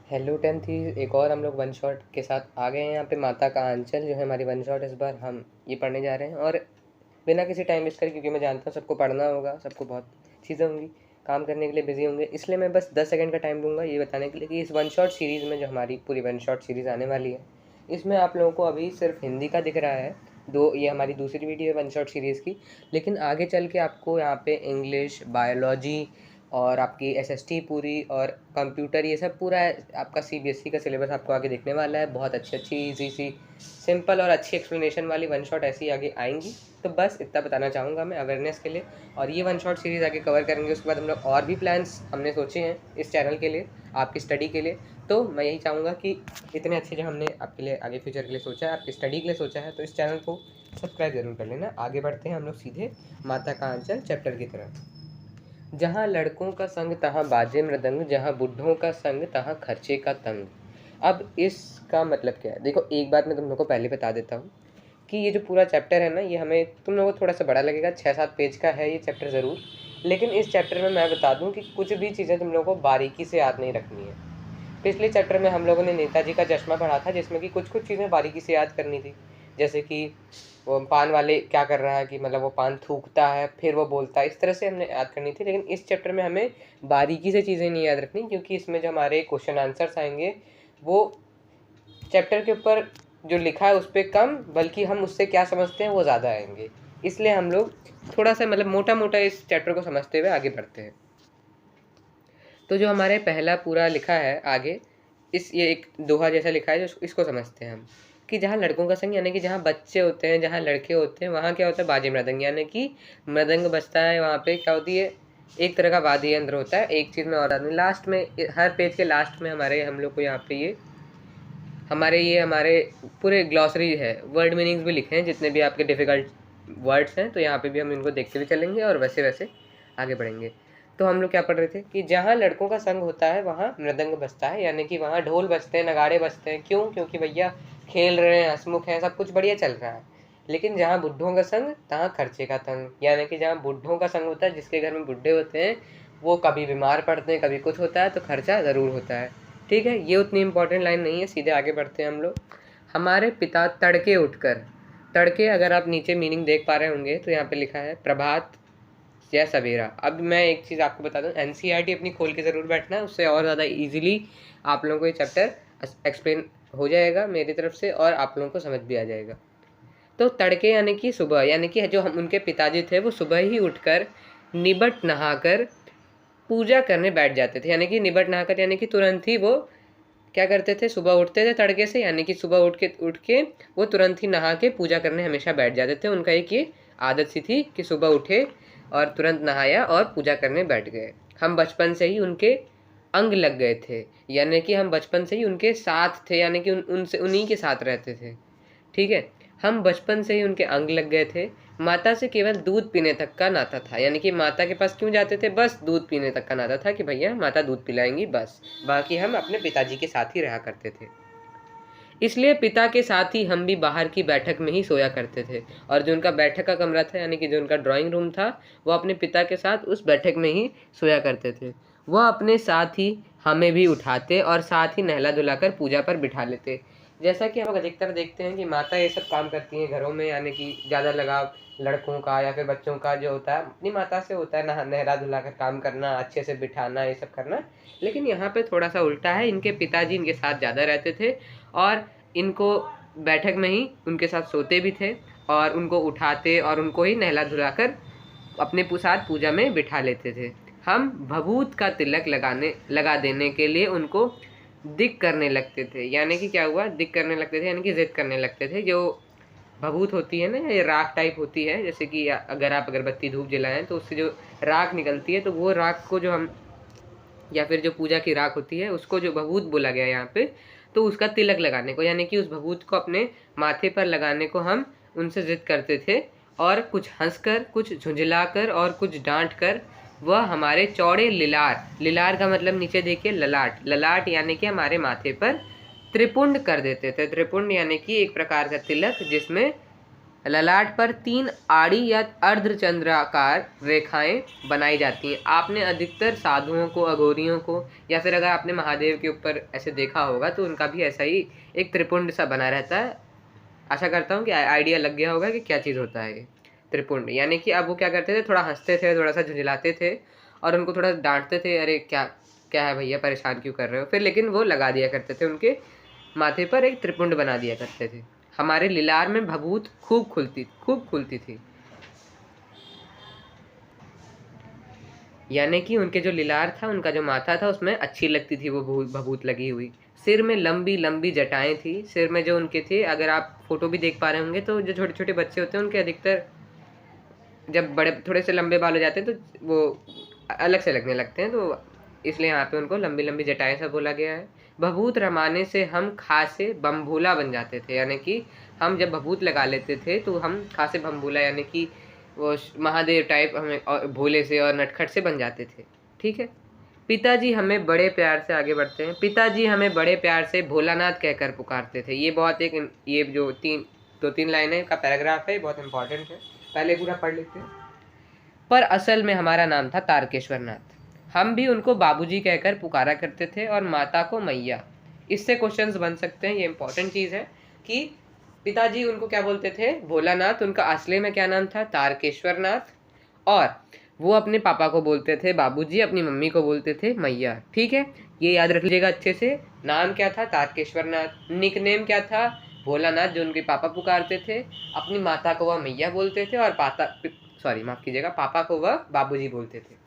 Hello टेंथी, एक और हम लोग वन शॉट के साथ आ गए हैं। यहाँ पे माता का आंचल जो है हमारी वन शॉट, इस बार हम ये पढ़ने जा रहे हैं। और बिना किसी टाइम वेस्ट करे, क्योंकि मैं जानता हूँ सबको पढ़ना होगा, सबको बहुत चीज़ें होंगी, काम करने के लिए बिजी होंगे, इसलिए मैं बस 10 सेकंड का टाइम दूंगा ये बताने के लिए कि इस वन शॉट सीरीज़ में, जो हमारी पूरी वन शॉट सीरीज़ आने वाली है, इसमें आप लोगों को अभी सिर्फ हिंदी का दिख रहा है। ये हमारी दूसरी वीडियो है वन शॉट सीरीज़ की। लेकिन आगे चल के आपको यहाँ पे इंग्लिश, बायोलॉजी और आपकी एसएसटी पूरी और कंप्यूटर, ये सब पूरा आपका सीबीएसई का सिलेबस आपको आगे दिखने वाला है। बहुत अच्छी इजी सी सिंपल और अच्छी एक्सप्लेनेशन वाली वन शॉट ऐसी आगे आएंगी। तो बस इतना बताना चाहूँगा मैं अवेयरनेस के लिए। और ये वन शॉट सीरीज़ आगे कवर करेंगे। उसके बाद हम लोग और भी प्लान्स हमने सोचे हैं इस चैनल के लिए, आपकी स्टडी के लिए। तो मैं यही चाहूँगा कि इतने अच्छे जो हमने आपके लिए आगे फ्यूचर के लिए सोचा है, आपकी स्टडी के लिए सोचा है, तो इस चैनल को सब्सक्राइब जरूर कर लेना। आगे बढ़ते हैं हम लोग सीधे माता का आंचल चैप्टर की तरफ। जहाँ लड़कों का संग तहाँ बाजे मृदंग, जहाँ बुढ़ों का संग तहाँ खर्चे का तंग। अब इसका मतलब क्या है? देखो, एक बात मैं तुम लोगों को पहले बता देता हूँ कि ये जो पूरा चैप्टर है ना, ये हमें तुम लोगों को थोड़ा सा बड़ा लगेगा, 6-7 पेज का है ये चैप्टर ज़रूर। लेकिन इस चैप्टर में मैं बता दूँ कि कुछ भी चीज़ें तुम लोगों को बारीकी से याद नहीं रखनी है। पिछले चैप्टर में हम लोगों ने नेताजी का चश्मा पढ़ा था, जिसमें कि कुछ कुछ चीज़ें बारीकी से याद करनी थी। जैसे कि वो पान वाले क्या कर रहा है, कि मतलब वो पान थूकता है फिर वो बोलता है, इस तरह से हमने याद करनी थी। लेकिन इस चैप्टर में हमें बारीकी से चीज़ें नहीं याद रखनी, क्योंकि इसमें जो हमारे क्वेश्चन आंसर्स आएंगे वो चैप्टर के ऊपर जो लिखा है उस पर कम, बल्कि हम उससे क्या समझते हैं वो ज़्यादा आएंगे। इसलिए हम लोग थोड़ा सा मतलब मोटा मोटा इस चैप्टर को समझते हुए आगे बढ़ते हैं। तो जो हमारे पहला पूरा लिखा है आगे, ये एक दोहा जैसा लिखा है, जो इसको समझते हैं हम कि जहाँ लड़कों का संग, यानी कि जहाँ बच्चे होते हैं, जहाँ लड़के होते हैं, वहाँ क्या होता है? बाजे मृदंग, यानी कि मृदंग बजता है। वहाँ पे क्या होती है? एक तरह का वाद्य यंत्र होता है। एक चीज़ में और आदमी लास्ट में, हर पेज के लास्ट में हमारे हम लोग को यहाँ पे हमारे पूरे ग्लॉसरी है, वर्ड मीनिंग्स भी लिखे हैं, जितने भी आपके डिफ़िकल्ट वर्ड्स हैं। तो यहाँ पे भी हम इनको देखते हुए चलेंगे और वैसे वैसे आगे बढ़ेंगे। तो हम लोग क्या पढ़ रहे थे कि जहाँ लड़कों का संग होता है वहाँ मृदंग बजता है, यानी कि वहाँ ढोल बजते हैं, नगाड़े बजते हैं। क्यों? क्योंकि भैया खेल रहे हैं, हंसमुख हैं, सब कुछ बढ़िया चल रहा है। लेकिन जहाँ बुढ़ों का संग तहाँ खर्चे का तंग, यानी कि जहाँ बुढ़ों का संग होता है, जिसके घर में बुढ़े होते हैं, वो कभी बीमार पड़ते हैं, कभी कुछ होता है, तो खर्चा ज़रूर होता है। ठीक है, ये उतनी इंपॉर्टेंट लाइन नहीं है, सीधे आगे बढ़ते हैं हम लोग। हमारे पिता तड़के उठकर, तड़के अगर आप नीचे मीनिंग देख पा रहे होंगे तो यहाँ पे लिखा है प्रभात या सवेरा। अब मैं एक चीज़ आपको बता दूं, एनसीईआरटी अपनी खोल के ज़रूर बैठना है, उससे और ज़्यादा इजीली आप लोगों को ये चैप्टर एक्सप्लेन हो जाएगा मेरी तरफ से, और आप लोगों को समझ भी आ जाएगा। तो तड़के यानी कि सुबह, यानी कि जो हम उनके पिताजी थे वो सुबह ही उठकर निबट नहाकर पूजा करने बैठ जाते थे। यानी कि निबट नहाकर यानी कि तुरंत ही वो क्या करते थे? सुबह उठते थे तड़के से, यानी कि सुबह उठ के वो तुरंत ही नहा के पूजा करने हमेशा बैठ जाते थे। उनका एक ये आदत सी थी कि सुबह उठे और तुरंत नहाया और पूजा करने बैठ गए। हम बचपन से ही उनके अंग लग गए थे, यानी कि हम बचपन से ही उनके साथ थे, यानी कि उनसे उन्हीं के साथ रहते थे। ठीक है, हम बचपन से ही उनके अंग लग गए थे। माता से केवल दूध पीने तक का नाता था, यानी कि माता के पास क्यों जाते थे? बस दूध पीने तक का नाता था, कि भैया माता दूध पिलाएंगी बस, बाकी हम अपने पिताजी के साथ ही रहा करते थे। इसलिए पिता के साथ ही हम भी बाहर की बैठक में ही सोया करते थे। और जो उनका बैठक का कमरा था, यानी कि जो उनका ड्राइंग रूम था, वो अपने पिता के साथ उस बैठक में ही सोया करते थे। वह अपने साथ ही हमें भी उठाते और साथ ही नहला धुलाकर पूजा पर बिठा लेते। जैसा कि हम लोग अधिकतर देखते हैं कि माता ये सब काम करती हैं घरों में, यानी कि ज़्यादा लगाव लड़कों का या फिर बच्चों का जो होता है अपनी माता से होता है, नहला धुलाकर काम करना, अच्छे से बिठाना, ये सब करना। लेकिन यहाँ पे थोड़ा सा उल्टा है, इनके पिताजी इनके साथ ज़्यादा रहते थे और इनको बैठक में ही उनके साथ सोते भी थे और उनको उठाते और उनको ही नहला धुलाकर अपने साथ पूजा में बिठा लेते थे। हम भभूत का तिलक लगा देने के लिए उनको दिक करने लगते थे। यानी कि क्या हुआ? दिक करने लगते थे, यानी कि जिद करने लगते थे। जो भभूत होती है ना, ये राख टाइप होती है, जैसे कि अगर आप अगरबत्ती धूप जलाएं तो उससे जो राख निकलती है, तो वो राख को जो हम, या फिर जो पूजा की राख होती है उसको जो भभूत बोला गया यहाँ पे, तो उसका तिलक लगाने को, यानी कि उस भभूत को अपने माथे पर लगाने को हम उनसे जिद करते थे। और कुछ हंसकर, कुछ झुंझलाकर और कुछ डांट कर वह हमारे चौड़े लिलार, लिलार का मतलब नीचे देखिए ललाट, ललाट यानी कि हमारे माथे पर त्रिपुंड कर देते थे। त्रिपुंड यानी कि एक प्रकार का तिलक जिसमें ललाट पर 3 आड़ी या अर्धचंद्राकार रेखाएं बनाई जाती हैं। आपने अधिकतर साधुओं को, अघोरियों को, या फिर अगर आपने महादेव के ऊपर ऐसे देखा होगा तो उनका भी ऐसा ही एक त्रिपुंड सा बना रहता है। आशा करता हूँ कि आइडिया लग गया होगा कि क्या चीज़ होता है ये त्रिपुंड। यानी कि अब वो क्या करते थे, थोड़ा हंसते थे, थोड़ा सा झुंझलाते थे और उनको थोड़ा डांटते थे, अरे क्या क्या है भैया, परेशान क्यों कर रहे हो। फिर लेकिन वो लगा दिया करते थे, उनके माथे पर एक त्रिपुंड बना दिया करते थे। हमारे लीलार में भभूत खूब खुलती थी। यानी कि उनके जो लीलार था, उनका जो माथा था, उसमें अच्छी लगती थी वो भभूत लगी हुई। सिर में लंबी लंबी जटाएं थी। सिर में जो उनके थे, अगर आप फोटो भी देख पा रहे होंगे तो जो छोटे छोटे बच्चे होते हैं उनके अधिकतर जब बड़े थोड़े से लंबे बाल हो जाते हैं तो वो अलग से लगने लगते हैं, तो इसलिए यहाँ पे उनको लंबी लंबी जटाएं सा बोला गया है। भभूत रमाने से हम खासे बमभूला बन जाते थे। यानी कि हम जब भभूत लगा लेते थे तो हम खासे बमभूला यानी कि वो महादेव टाइप हमें भोले से और नटखट से बन जाते थे। ठीक है। पिताजी हमें बड़े प्यार से, आगे बढ़ते हैं, पिताजी हमें बड़े प्यार से भोलानाथ कहकर पुकारते थे। ये बहुत एक, ये जो 2-3 लाइनें का पैराग्राफ है, बहुत इंपॉर्टेंट है, पहले पूरा पढ़ लेते हैं। पर असल में हमारा नाम था तारकेश्वर नाथ। हम भी उनको बाबूजी कहकर पुकारा करते थे और माता को मैया। इससे क्वेश्चंस बन सकते हैं, ये इंपॉर्टेंट चीज़ है कि पिताजी उनको क्या बोलते थे, भोलानाथ। उनका असली में क्या नाम था, तारकेश्वर नाथ। और वो अपने पापा को बोलते थे बाबूजी, अपनी मम्मी को बोलते थे मैया। ठीक है, ये याद रख लीजिएगा अच्छे से। नाम क्या था, तारकेश्वर नाथ। निकनेम क्या था, भोलानाथ, जो उनके पापा पुकारते थे। अपनी माता को वह मैया बोलते थे और पापा को वह बाबूजी बोलते थे।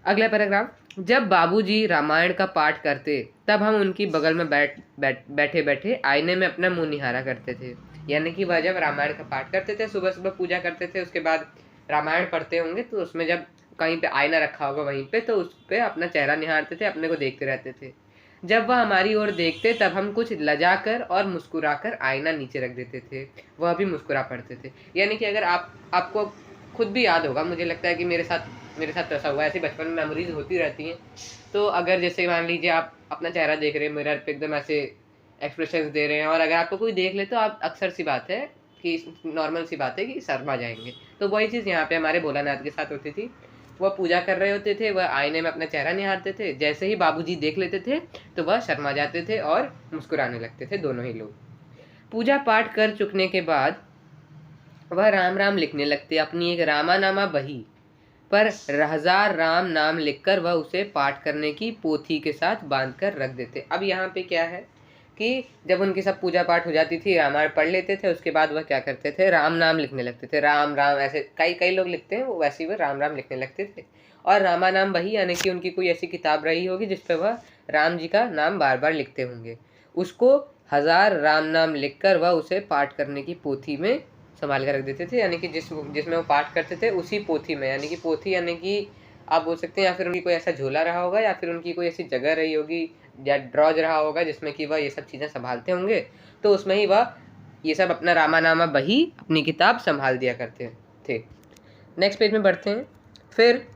अगला पैराग्राफ, जब बाबूजी रामायण का पाठ करते तब हम उनकी बगल में बैठे बैठे आईने में अपना मुंह निहारा करते थे। यानी कि वह जब रामायण का पाठ करते थे, सुबह सुबह पूजा करते थे, उसके बाद रामायण पढ़ते होंगे तो उसमें जब कहीं पे आईना रखा होगा वहीं पे, तो उस पर अपना चेहरा निहारते थे, अपने को देखते रहते थे। जब वह हमारी ओर देखते तब हम कुछ लजाकर और मुस्कुराकर आईना नीचे रख देते थे। वह भी मुस्कुरा पड़ते थे। यानी कि अगर आपको खुद भी याद होगा, मुझे लगता है कि मेरे साथ ऐसा हुआ है, ऐसी बचपन में मेमोरीज होती रहती हैं। तो अगर जैसे मान लीजिए आप अपना चेहरा देख रहे हैं मिरर पे, एकदम ऐसे एक्सप्रेशंस दे रहे हैं, और अगर आपको कोई देख ले तो आप अक्सर सी बात है कि नॉर्मल सी बात है कि शर्मा जाएंगे। तो वही चीज़ यहाँ पे हमारे भोलानाथ के साथ होती थी। वह पूजा कर रहे होते थे, वह आईने में अपना चेहरा निहारते थे, जैसे ही बाबूजी देख लेते थे तो वह शर्मा जाते थे और मुस्कुराने लगते थे, दोनों ही लोग। पूजा पाठ कर चुकने के बाद वह राम राम लिखने लगते, अपनी एक रामानामा बही पर 1000 राम नाम लिखकर वह उसे पाठ करने की पोथी के साथ बांधकर रख देते। अब यहाँ पे क्या है कि जब उनकी सब पूजा पाठ हो जाती थी, रामायण पढ़ लेते थे, उसके बाद वह क्या करते थे, राम नाम लिखने लगते थे। राम राम ऐसे कई लोग लिखते हैं, वो वैसे ही वह राम राम लिखने लगते थे। और रामा नाम वही, यानी कि उनकी कोई ऐसी किताब रही होगी जिसपे वह राम जी का नाम बार बार लिखते होंगे। उसको 1000 राम नाम लिखकर वह उसे पाठ करने की पोथी में संभाल कर रख देते थे। यानी कि जिसमें वो पाठ करते थे उसी पोथी में, यानी कि पोथी यानी कि आप बोल सकते हैं, या फिर उनकी कोई ऐसा झोला रहा होगा, या फिर उनकी कोई ऐसी जगह रही होगी या ड्रॉज रहा होगा जिसमें कि वह ये सब चीज़ें संभालते होंगे, तो उसमें ही वह ये सब अपना रामानामा बही, अपनी किताब संभाल दिया करते थे। नेक्स्ट पेज में बढ़ते हैं। फिर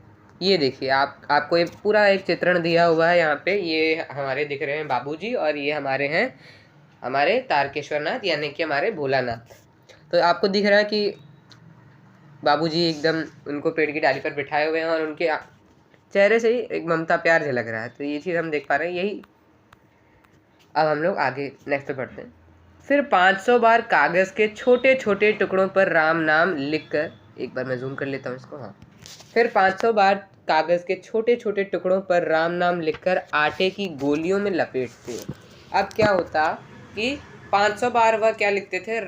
ये देखिए, आपको ये पूरा एक चित्रण दिया हुआ है यहाँ पे। ये हमारे दिख रहे हैं बाबूजी और ये हमारे तारकेश्वर नाथ, यानी कि हमारे भोलानाथ। तो आपको दिख रहा है कि बाबूजी एकदम उनको पेड़ की डाली पर बिठाए हुए हैं और उनके चेहरे से ही एक ममता प्यार झलक रहा है। तो ये चीज़ हम देख पा रहे हैं, यही। अब हम लोग आगे नेक्स्ट पे पढ़ते हैं। फिर 500 बार कागज़ के छोटे छोटे टुकड़ों पर राम नाम लिखकर, एक बार मैं जूम कर लेता हूँ इसको, हाँ। फिर 500 बार कागज़ के छोटे छोटे टुकड़ों पर राम नाम लिखकर आटे की गोलियों में लपेटते। अब क्या होता कि 500 बार वह क्या लिखते थे,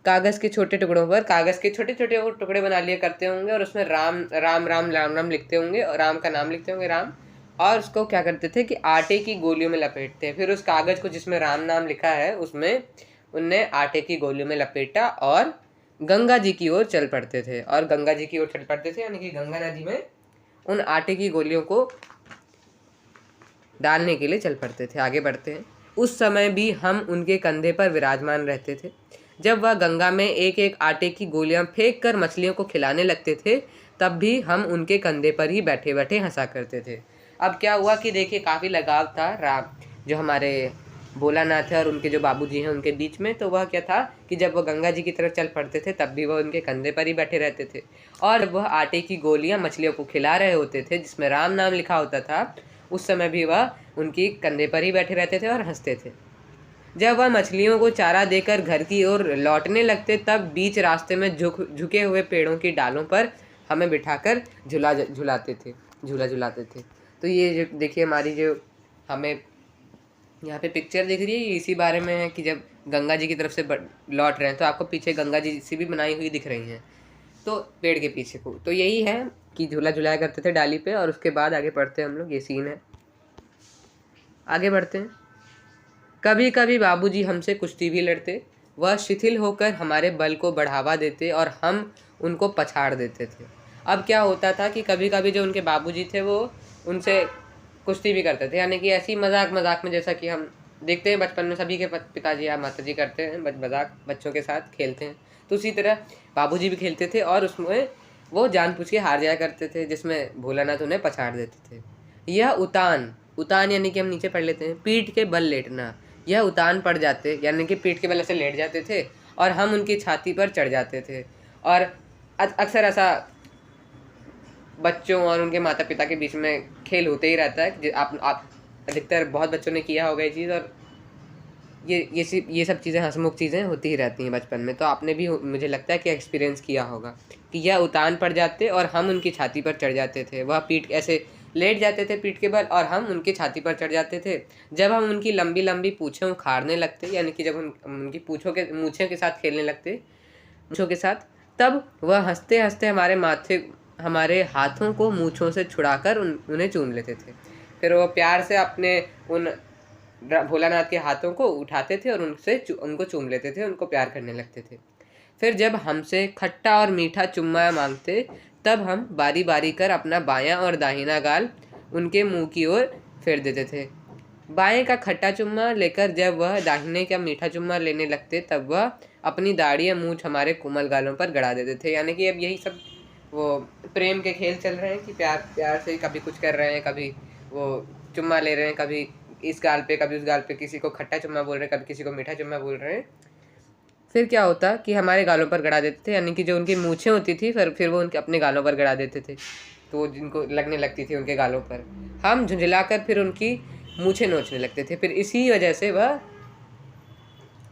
कागज़ के छोटे टुकड़ों पर कागज़ के छोटे छोटे वो टुकड़े बना लिया करते होंगे और उसमें राम राम राम राम राम लिखते होंगे और राम का नाम लिखते होंगे, राम। और उसको क्या करते थे कि आटे की गोलियों में लपेटते हैं। फिर उस कागज़ को जिसमें राम नाम लिखा है उसमें उनने आटे की गोलियों में लपेटा और गंगा जी की ओर चल पड़ते थे। और गंगा जी की ओर चल पड़ते थे यानी कि गंगा नदी में उन आटे की गोलियों को डालने के लिए चल पड़ते थे। आगे बढ़ते हैं। उस समय भी हम उनके कंधे पर विराजमान रहते थे। जब वह गंगा में एक एक आटे की गोलियां फेंक कर मछलियों को खिलाने लगते थे तब भी हम उनके कंधे पर ही बैठे बैठे हंसा करते थे। अब क्या हुआ कि देखिए, काफ़ी लगाव था जो हमारे भोलानाथ है और उनके जो बाबूजी हैं उनके बीच में। तो वह क्या था कि जब वह गंगा जी की तरफ चल पड़ते थे तब भी वह उनके कंधे पर ही बैठे रहते थे, और वह आटे की गोलियां मछलियों को खिला रहे होते थे जिसमें राम नाम लिखा होता था, उस समय भी वह उनकी कंधे पर ही बैठे रहते थे और हंसते थे। जब वह मछलियों को चारा देकर घर की ओर लौटने लगते तब बीच रास्ते में झुके हुए पेड़ों की डालों पर हमें बिठाकर झूला झुलाते थे। तो ये जो देखिए हमारी जो हमें यहाँ पे पिक्चर दिख रही है, ये इसी बारे में है कि जब गंगा जी की तरफ से लौट रहे हैं तो आपको पीछे गंगा जी सी भी बनाई हुई दिख रही हैं, तो पेड़ के पीछे को। तो यही है कि झूला झुलाया करते थे डाली पे। और उसके बाद आगे पढ़ते हैं हम लोग, ये सीन है, आगे बढ़ते हैं। कभी कभी बाबूजी हमसे कुश्ती भी लड़ते, वह शिथिल होकर हमारे बल को बढ़ावा देते और हम उनको पछाड़ देते थे। अब क्या होता था कि कभी कभी जो उनके बाबूजी थे वो उनसे कुश्ती भी करते थे, यानी कि ऐसी मजाक मजाक में, जैसा कि हम देखते हैं बचपन में सभी के पिताजी या माताजी करते हैं, मजाक बच्चों के साथ खेलते हैं, तो उसी तरह बाबूजी भी खेलते थे और उसमें वो जानबूझ के हार जाया करते थे, जिसमें भोलानाथ उन्हें पछाड़ देते थे। यह उतान यानी कि हम नीचे पढ़ लेते हैं, पीठ के बल लेटना। यह उतान पड़ जाते यानी कि पीठ के बल ऐसे लेट जाते थे और हम उनकी छाती पर चढ़ जाते थे। और अक्सर ऐसा बच्चों और उनके माता पिता के बीच में खेल होते ही रहता है। आप अधिकतर बहुत बच्चों ने किया होगा ये चीज़, और ये सब चीज़ें हंसमुख चीज़ें होती ही रहती हैं बचपन में। तो आपने भी मुझे लगता है कि एक्सपीरियंस किया होगा कि यह उतान पड़ जाते और हम उनकी छाती पर चढ़ जाते थे। वह पीठ ऐसे लेट जाते थे पीठ के बल और हम उनकी छाती पर चढ़ जाते थे। जब हम उनकी लंबी लंबी पूँछें उखाड़ने लगते, यानी कि जब उनकी मूँछों के साथ खेलने लगते, मूँछों के साथ, तब वह हंसते हंसते हमारे हाथों को मूँछों से छुड़ाकर उन्हें चूम लेते थे। फिर वो प्यार से अपने उन भोलानाथ के हाथों को उठाते थे और उनको चूम लेते थे, उनको प्यार करने लगते थे। फिर जब हमसे खट्टा और मीठा चुम्मा मांगते तब हम बारी बारी कर अपना बायां और दाहिना गाल उनके मुंह की ओर फेर देते थे। बाएं का खट्टा चुम्मा लेकर जब वह दाहिने का मीठा चुम्मा लेने लगते तब वह अपनी दाढ़ी या मूंछ हमारे कोमल गालों पर गड़ा देते थे। यानी कि अब यही सब वो प्रेम के खेल चल रहे हैं कि प्यार से कभी कुछ कर रहे हैं, कभी वो चुम्मा ले रहे हैं, कभी इस गाल पे कभी उस गाल पे, किसी को खट्टा चुम्मा बोल रहे हैं, कभी किसी को मीठा चुम्मा बोल रहे हैं। फिर क्या होता कि हमारे गालों पर गड़ा देते थे, यानी कि जो उनकी मूछें होती थी फिर वो उनके अपने गालों पर गड़ा देते थे, तो वो जिनको लगने लगती थी उनके गालों पर, हम झुंझलाकर फिर उनकी मूछें नोचने लगते थे। फिर इसी वजह से वह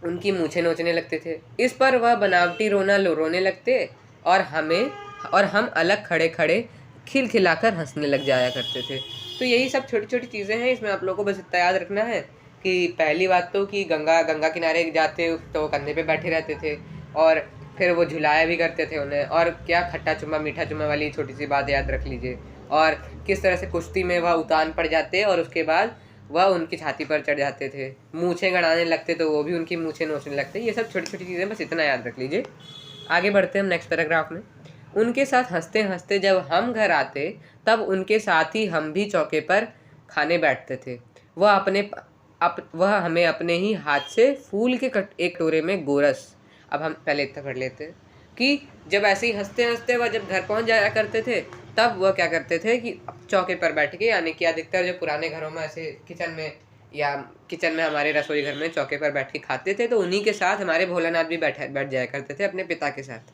उनकी मूछें नोचने लगते थे। इस पर वह बनावटी रोने लगते और हम अलग खड़े खड़े खिलखिलाकर हंसने लग जाया करते थे। तो यही सब छोटी छोटी चीज़ें हैं, इसमें आप लोगों को बस इतना याद रखना है कि पहली बात तो कि गंगा किनारे जाते तो कंधे पे बैठे रहते थे और फिर वो झुलाया भी करते थे उन्हें, और क्या खट्टा चुम्मा मीठा चुम्मा वाली छोटी सी बात याद रख लीजिए, और किस तरह से कुश्ती में वह उतान पड़ जाते और उसके बाद वह उनकी छाती पर चढ़ जाते थे, मूछें गड़ाने लगते तो वो भी उनकी मूछें नोचने लगते। ये सब छोटी छोटी चीज़ें, बस इतना याद रख लीजिए। आगे बढ़ते हैं हम नेक्स्ट पैराग्राफ में। उनके साथ हंसते हंसते जब हम घर आते तब उनके साथ ही हम भी चौके पर खाने बैठते थे। वह हमें अपने ही हाथ से फूल के एक कटोरे में गोरस, अब हम पहले इतना पढ़ लेते हैं कि जब ऐसे ही हंसते हंसते वह जब घर पहुंच जाया करते थे तब वह क्या करते थे कि चौके पर बैठ के, यानी कि अधिकतर जो पुराने घरों में ऐसे किचन में हमारे रसोई घर में चौके पर बैठ के खाते थे, तो उन्हीं के साथ हमारे भोलानाथ भी बैठ जाया करते थे अपने पिता के साथ,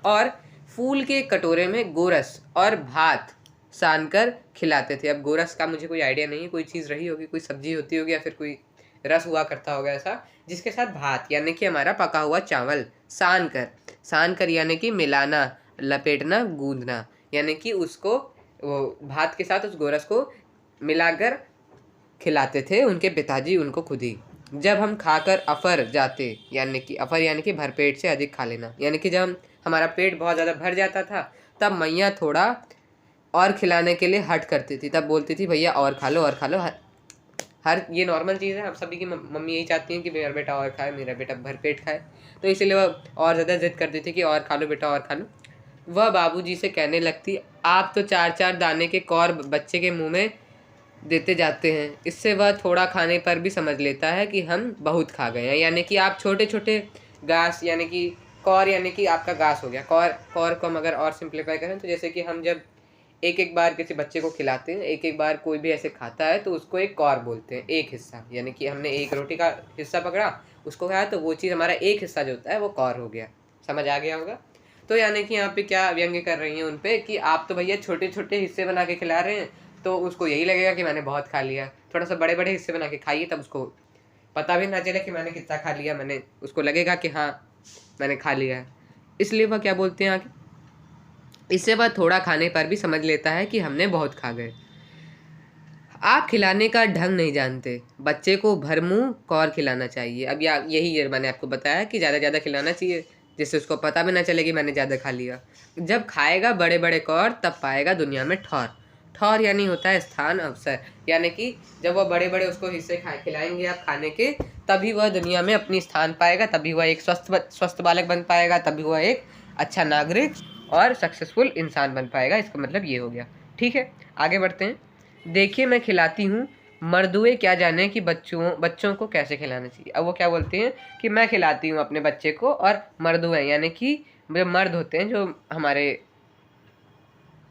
और फूल के कटोरे में गोरस और भात सान कर खिलाते थे। अब गोरस का मुझे कोई आइडिया नहीं है, कोई चीज़ रही होगी, कोई सब्जी होती होगी या फिर कोई रस हुआ करता होगा ऐसा, जिसके साथ भात यानी कि हमारा पका हुआ चावल सान कर यानी कि मिलाना, लपेटना, गूंदना, यानी कि उसको वो भात के साथ उस गोरस को मिलाकर खिलाते थे उनके पिताजी उनको खुद ही। जब हम खाकर अफर जाते, यानी कि भरपेट से अधिक खा लेना, यानी कि जब हमारा पेट बहुत ज़्यादा भर जाता था तब मैया थोड़ा और खिलाने के लिए हट करती थी, तब बोलती थी भैया और खा लो हर ये नॉर्मल चीज़ है, हम सभी की मम्मी यही चाहती हैं कि मेरा बेटा और खाए, मेरा बेटा भरपेट खाए, तो इसीलिए वह और ज़्यादा जिद करती थी कि और खा लो बेटा और खा लो। वह बाबूजी से कहने लगती, आप तो 4-4 दाने के कौर बच्चे के मुंह में देते जाते हैं। इससे वह थोड़ा खाने पर भी समझ लेता है कि हम बहुत खा गए हैं, यानी कि आप छोटे छोटे घास, यानी कि कौर यानी कि आपका घास हो गया, कौर को हम अगर और सिंप्लीफाई करें तो जैसे कि हम जब एक एक बार किसी बच्चे को खिलाते हैं, एक एक बार कोई भी ऐसे खाता है तो उसको एक कौर बोलते हैं, एक हिस्सा। यानी कि हमने एक रोटी का हिस्सा पकड़ा, उसको खाया, तो वो चीज़ हमारा एक हिस्सा जो होता है वो कौर हो गया। समझ आ गया होगा। तो यानी कि यहाँ पे क्या व्यंग्य कर रही हैं उन पे कि आप तो भैया छोटे छोटे हिस्से बना के खिला रहे हैं, तो उसको यही लगेगा कि मैंने बहुत खा लिया। थोड़ा सा बड़े बड़े हिस्से बना के खाइए, तब उसको पता भी ना चले कि मैंने कितना खा लिया, मैंने उसको लगेगा कि हाँ मैंने खा लिया है। इसलिए वह क्या बोलते हैं आगे, इससे वह थोड़ा खाने पर भी समझ लेता है कि हमने बहुत खा गए। आप खिलाने का ढंग नहीं जानते, बच्चे को भर मुंह कौर खिलाना चाहिए। अब यही मैंने आपको बताया कि ज़्यादा खिलाना चाहिए, जिससे उसको पता भी ना चले कि मैंने ज़्यादा खा लिया। जब खाएगा बड़े बड़े कौर, तब पाएगा दुनिया में ठौर। ठौर यानी होता है स्थान, अवसर। यानी कि जब वह बड़े बड़े उसको हिस्से खिलाएंगे आप खाने के, तभी वह दुनिया में अपनी स्थान पाएगा, तभी वह एक स्वस्थ बालक बन पाएगा, तभी वह एक अच्छा नागरिक और सक्सेसफुल इंसान बन पाएगा। इसका मतलब ये हो गया। ठीक है, आगे बढ़ते हैं। देखिए मैं खिलाती हूँ, मर्दुए क्या जाने कि बच्चों को कैसे खिलाना चाहिए। अब वो क्या बोलते हैं कि मैं खिलाती हूँ अपने बच्चे को, और मर्दुए यानी कि जो मर्द होते हैं, जो हमारे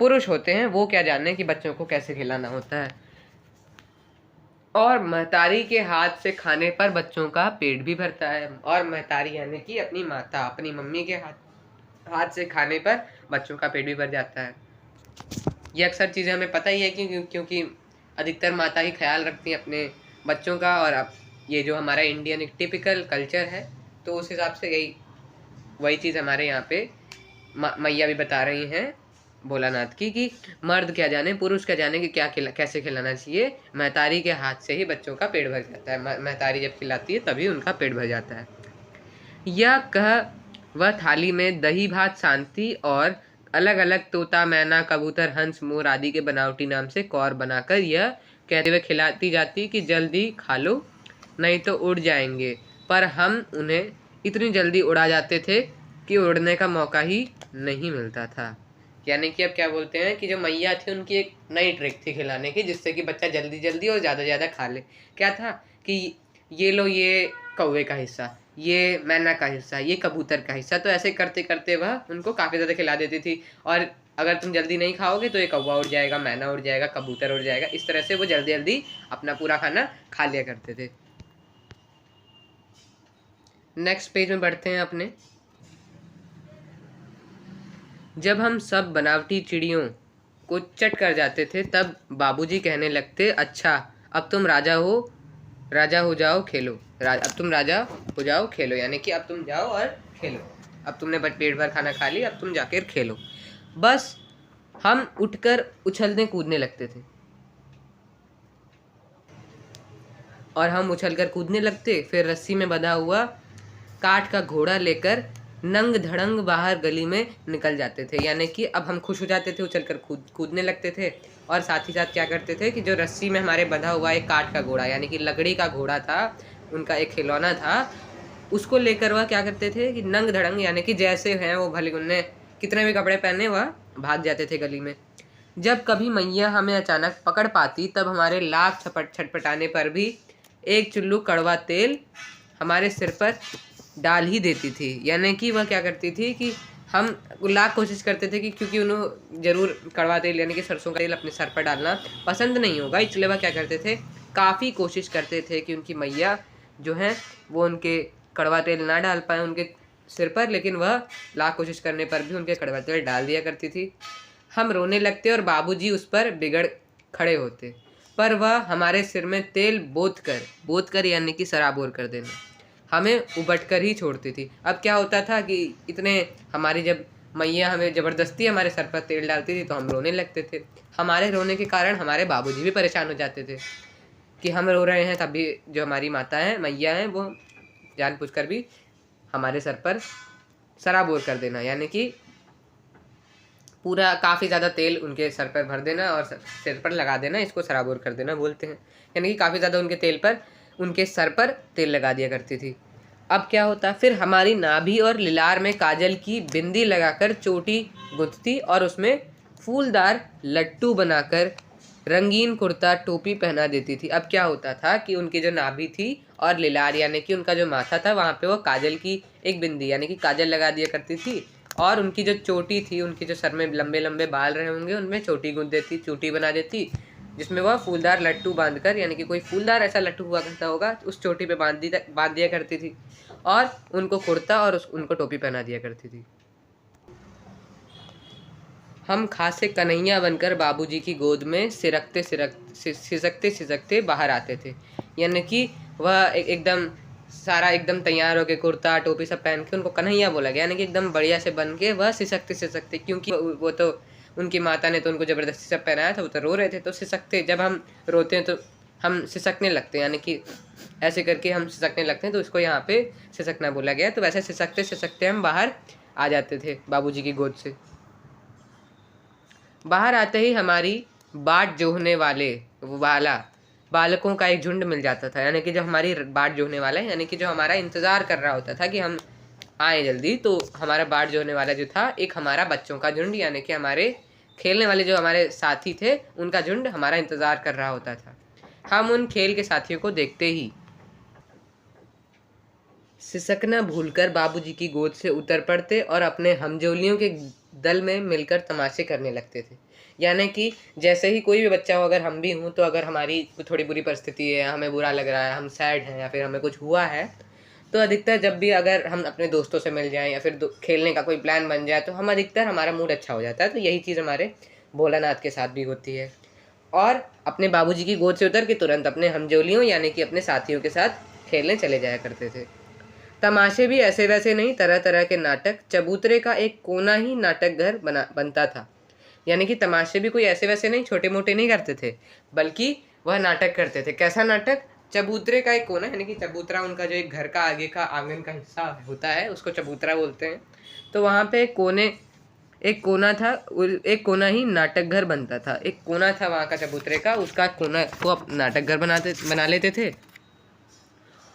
पुरुष होते हैं, वो क्या जाने कि बच्चों को कैसे खिलाना होता है। और महतारी के हाथ से खाने पर बच्चों का पेट भी भरता है। और महतारी यानी कि अपनी माता, अपनी मम्मी के हाथ से खाने पर बच्चों का पेट भी भर जाता है। ये अक्सर चीज़ें हमें पता ही है कि क्योंकि अधिकतर माता ही ख्याल रखती हैं अपने बच्चों का। और अब ये जो हमारा इंडियन एक टिपिकल कल्चर है, तो उस हिसाब से वही चीज़ हमारे यहाँ पे मैया भी बता रही हैं भोलानाथ की, कि मर्द क्या जाने, पुरुष क्या जाने कि कैसे खिलाना चाहिए। महतारी के हाथ से ही बच्चों का पेट भर जाता है। महतारी जब खिलाती है तभी उनका पेट भर जाता है। यह कह वह थाली में दही भात शांति और अलग अलग तोता, मैना, कबूतर, हंस, मोर आदि के बनावटी नाम से कौर बनाकर यह कहते हुए खिलाती जाती कि जल्दी खा लो नहीं तो उड़ जाएंगे। पर हम उन्हें इतनी जल्दी उड़ा जाते थे कि उड़ने का मौका ही नहीं मिलता था। यानी कि अब क्या बोलते हैं कि जो मैया थी उनकी एक नई ट्रिक थी खिलाने की, जिससे कि बच्चा जल्दी जल्दी और ज़्यादा खा ले। क्या था कि ये लो ये कौवे का हिस्सा, ये मैना का हिस्सा, ये कबूतर का हिस्सा। तो ऐसे करते करते वह उनको काफ़ी ज़्यादा खिला देती थी। और अगर तुम जल्दी नहीं खाओगे तो ये कौवा उड़ जाएगा, मैना उड़ जाएगा, कबूतर उड़ जाएगा। इस तरह से वो जल्दी जल्दी अपना पूरा खाना खा लिया करते थे। नेक्स्ट पेज में बढ़ते हैं अपने। जब हम सब बनावटी चिड़ियों को चट कर जाते थे, तब बाबूजी कहने लगते, अच्छा अब तुम राजा हो जाओ खेलो। अब तुम राजा हो जाओ खेलो, यानी कि अब तुम जाओ और खेलो। अब तुमने पेट भर खाना खा लिया, अब तुम जाकर खेलो। बस हम उठकर उछलने कूदने लगते थे, और हम उछलकर कूदने लगते। फिर रस्सी में बंधा हुआ काठ का घोड़ा लेकर नंग धड़ंग बाहर गली में निकल जाते थे। यानी कि अब हम खुश हो जाते थे, उछलकर कूदने लगते थे, और साथ ही साथ क्या करते थे कि जो रस्सी में हमारे बंधा हुआ एक काठ का घोड़ा, यानी कि लकड़ी का घोड़ा था, उनका एक खिलौना था, उसको लेकर वह क्या करते थे कि नंग धड़ंग, यानी कि जैसे हैं वो, भले उनने कितने भी कपड़े पहने, वह भाग जाते थे गली में। जब कभी मैया हमें अचानक पकड़ पाती, तब हमारे लाख छटपटाने पर भी एक चुल्लू कड़वा तेल हमारे सिर पर डाल ही देती थी। यानी कि वह क्या करती थी कि हम लाख कोशिश करते थे कि, क्योंकि उन्हें ज़रूर कड़वा तेल यानी कि सरसों का तेल अपने सर पर डालना पसंद नहीं होगा, इसलिए वह क्या करते थे, काफ़ी कोशिश करते थे कि उनकी मैया जो हैं वो उनके कड़वा तेल ना डाल पाए उनके सिर पर। लेकिन वह लाख कोशिश करने पर भी उनके कड़वा तेल डाल दिया करती थी। हम रोने लगते और बाबूजी उस पर बिगड़ खड़े होते, पर वह हमारे सिर में तेल बोत कर यानी कि सराबोर कर देना, हमें उबट कर ही छोड़ती थी। अब क्या होता था कि इतने हमारी जब मैया हमें ज़बरदस्ती हमारे सर पर तेल डालती थी तो हम रोने लगते थे। हमारे रोने के कारण हमारे बाबूजी भी परेशान हो जाते थे कि हम रो रहे हैं, तभी जो हमारी माता हैं, मैया हैं, वो जानबूझकर भी हमारे सर पर सराबोर कर देना, यानी कि पूरा काफ़ी ज़्यादा तेल उनके सर पर भर देना और सिर पर लगा देना, इसको सराबोर कर देना बोलते हैं। यानी कि काफ़ी ज़्यादा उनके सर पर तेल लगा दिया करती थी। अब क्या होता, फिर हमारी नाभि और लिलार में काजल की बिंदी लगाकर चोटी गुंथती और उसमें फूलदार लट्टू बनाकर रंगीन कुर्ता टोपी पहना देती थी। अब क्या होता था कि उनकी जो नाभि थी और लिलार यानी कि उनका जो माथा था, वहाँ पे वो काजल की एक बिंदी यानी कि काजल लगा दिया करती थी, और उनकी जो चोटी थी, उनके जो सर में लंबे लंबे बाल रहे होंगे उनमें चोटी गूंथ देती, चोटी बना देती, जिसमें वह फूलदार लट्टू बांधकर, यानी कि कोई फूलदार ऐसा लट्टू हुआ करता होगा, उस चोटी पे बांध दिया करती थी और उनको कुर्ता और उनको टोपी पहना दिया करती थी। हम खासे कन्हैया बनकर बाबूजी की गोद में सिसकते सिसकते बाहर आते थे। यानी कि वह एकदम सारा एकदम तैयार होके कुर्ता टोपी सब पहन के उनको कन्हैया बोला गया, यानी कि एकदम बढ़िया से बन के वह सिसकते सिसकते, क्योंकि वो तो उनकी माता ने तो उनको ज़बरदस्ती सब पहनाया था, वो तो रो रहे थे, तो सिसकते, जब हम रोते हैं तो हम सिसकने लगते हैं, यानी कि ऐसे करके हम सिसकने लगते हैं, तो उसको यहाँ पे सिसकना बोला गया। तो वैसे सिसकते सिसकते हम बाहर आ जाते थे बाबूजी की गोद से। बाहर आते ही हमारी बाट जोहने वाला बालकों का एक झुंड मिल जाता था, यानी कि जो हमारी बाट जोहने वाला है, यानी कि जो हमारा इंतज़ार कर रहा होता था कि हम आए जल्दी, तो हमारा बाट जोहने वाला जो था, एक हमारा बच्चों का झुंड, यानी कि हमारे खेलने वाले जो हमारे साथी थे उनका झुंड हमारा इंतज़ार कर रहा होता था। हम उन खेल के साथियों को देखते ही सिसकना भूलकर बाबूजी की गोद से उतर पड़ते और अपने हमजोलियों के दल में मिलकर तमाशे करने लगते थे। यानी कि जैसे ही कोई भी बच्चा हो, अगर हम भी हों, तो अगर हमारी थोड़ी बुरी परिस्थिति है, हमें बुरा लग रहा है, हम सैड हैं या फिर हमें कुछ हुआ है, तो अधिकतर जब भी अगर हम अपने दोस्तों से मिल जाएं या फिर खेलने का कोई प्लान बन जाए, तो हम अधिकतर हमारा मूड अच्छा हो जाता है। तो यही चीज़ हमारे भोलानाथ के साथ भी होती है। और अपने बाबूजी की गोद से उतर के तुरंत अपने हमजोलियों यानी कि अपने साथियों के साथ खेलने चले जाया करते थे। तमाशे भी ऐसे वैसे नहीं, तरह तरह के नाटक। चबूतरे का एक कोना ही नाटक घर बनता था, यानी कि तमाशे भी कोई ऐसे वैसे नहीं, छोटे मोटे नहीं करते थे, बल्कि वह नाटक करते थे। कैसा नाटक? चबूतरे का एक कोना, यानी कि चबूतरा उनका जो एक घर का आगे का आंगन का हिस्सा होता है, उसको चबूतरा बोलते हैं। तो वहाँ पे एक कोना था, एक कोना ही नाटक घर बनता था। एक कोना था वहाँ का चबूतरे का, उसका कोना को नाटक घर बना लेते थे।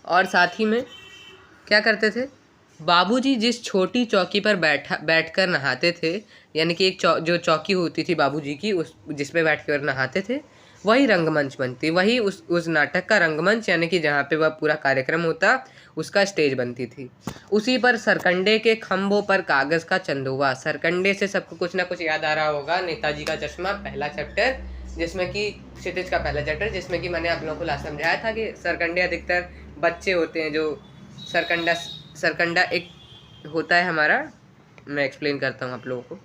और साथ ही में क्या करते थे, बाबूजी जिस छोटी चौकी पर बैठकर नहाते थे, यानी कि एक जो चौकी होती थी बाबूजी की, उस जिस पे बैठकर नहाते थे, वही रंगमंच बनती, वही उस नाटक का रंगमंच, यानी कि जहाँ पे वह पूरा कार्यक्रम होता, उसका स्टेज बनती थी। उसी पर सरकंडे के खम्भों पर कागज़ का चंदोवा। सरकंडे से सबको कुछ ना कुछ याद आ रहा होगा, नेताजी का चश्मा पहला चैप्टर, जिसमें कि क्षितिज का पहला चैप्टर, जिसमें कि मैंने आप लोगों को लास्ट समझाया था कि सरकंडे अधिकतर बच्चे होते हैं। जो सरकंडा एक होता है हमारा, मैं एक्सप्लेन करता हूँ आप लोगों को।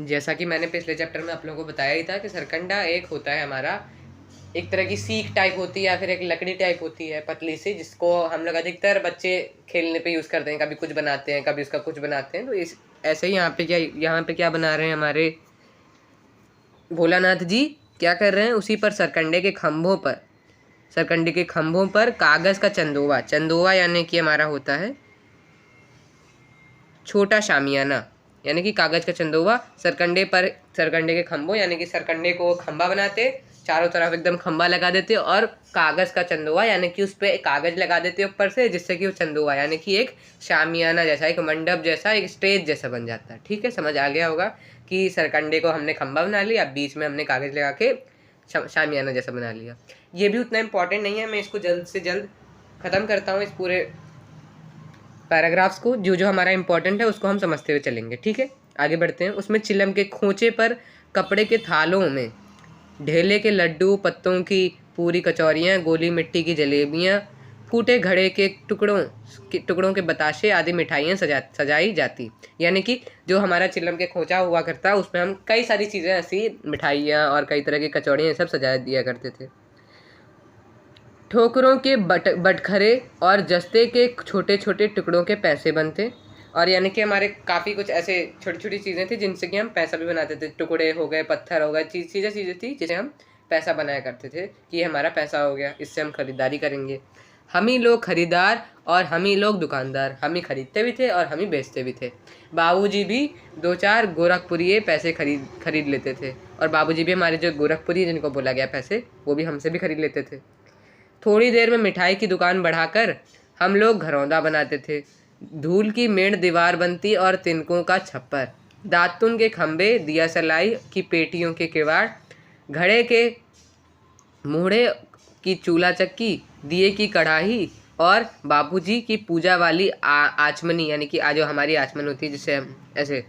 जैसा कि मैंने पिछले चैप्टर में आप लोगों को बताया ही था कि सरकंडा एक होता है हमारा, एक तरह की सीख टाइप होती है या फिर एक लकड़ी टाइप होती है पतली सी, जिसको हम लोग अधिकतर बच्चे खेलने पे यूज़ करते हैं। कभी कुछ बनाते हैं, कभी उसका कुछ बनाते हैं। तो इस ऐसे ही यहाँ पे क्या बना रहे हैं हमारे भोलानाथ जी, क्या कर रहे हैं, उसी पर सरकंडे के खंभों पर कागज़ का चंदोवा यानी कि हमारा होता है छोटा शामियाना, यानी कि कागज़ का चंदोवा सरकंडे के खंभों, यानी कि सरकंडे को खंभा बनाते, चारों तरफ एकदम खंभा लगा देते और कागज़ का चंदोवा, यानी कि उस पर कागज़ लगा देते ऊपर से, जिससे कि वो चंदोवा यानी कि एक शामियाना जैसा, एक मंडप जैसा, एक स्टेज जैसा बन जाता है। ठीक है, समझ आ गया होगा कि सरकंडे को हमने खंभा बना लिया, बीच में हमने कागज़ लगा के शामियाना जैसा बना लिया। ये भी उतना इम्पॉर्टेंट नहीं है, मैं इसको जल्द से जल्द ख़त्म करता हूँ, इस पूरे पैराग्राफ्स को। जो हमारा इम्पोर्टेंट है उसको हम समझते हुए चलेंगे। ठीक है, आगे बढ़ते हैं। उसमें चिलम के खोंचे पर कपड़े के थालों में ढेले के लड्डू, पत्तों की पूरी कचौरियाँ, गोली मिट्टी की जलेबियाँ, फूटे घड़े के टुकड़ों के बताशे आदि मिठाइयाँ सजाई जाती। यानी कि जो हमारा चिलम के खोंचा हुआ करता है, उसमें हम कई सारी चीज़ें ऐसी मिठाइयाँ और कई तरह की कचौड़ियाँ सब सजा दिया करते थे। ठोकरों के बटखरे और जस्ते के छोटे छोटे टुकड़ों के पैसे बनते। और यानी कि हमारे काफ़ी कुछ ऐसे छोटी छोटी चीज़ें थी जिनसे कि हम पैसा भी बनाते थे। टुकड़े हो गए, पत्थर हो गए, चीज़ें थी जिसे हम पैसा बनाया करते थे कि ये हमारा पैसा हो गया, इससे हम खरीदारी करेंगे। हम ही लोग खरीदार और हम ही लोग दुकानदार, हम ही खरीदते भी थे और हम ही बेचते भी थे। बाबूजी भी 2-4 गोरखपुरी पैसे खरीद लेते थे, और बाबूजी भी हमारे जो गोरखपुरी जिनको बोला गया पैसे, वो भी हमसे भी खरीद लेते थे। थोड़ी देर में मिठाई की दुकान बढ़ाकर हम लोग घरौंदा बनाते थे। धूल की मेड़ दीवार बनती और तिनकों का छप्पर, दातुन के खंभे, दिया सलाई की पेटियों के किवाड़, घड़े के मूढ़े की चूल्हा चक्की, दिए की कढ़ाई, और बापूजी की पूजा वाली आचमनी, यानी कि जो हमारी आचमन होती है जिससे हम ऐसे,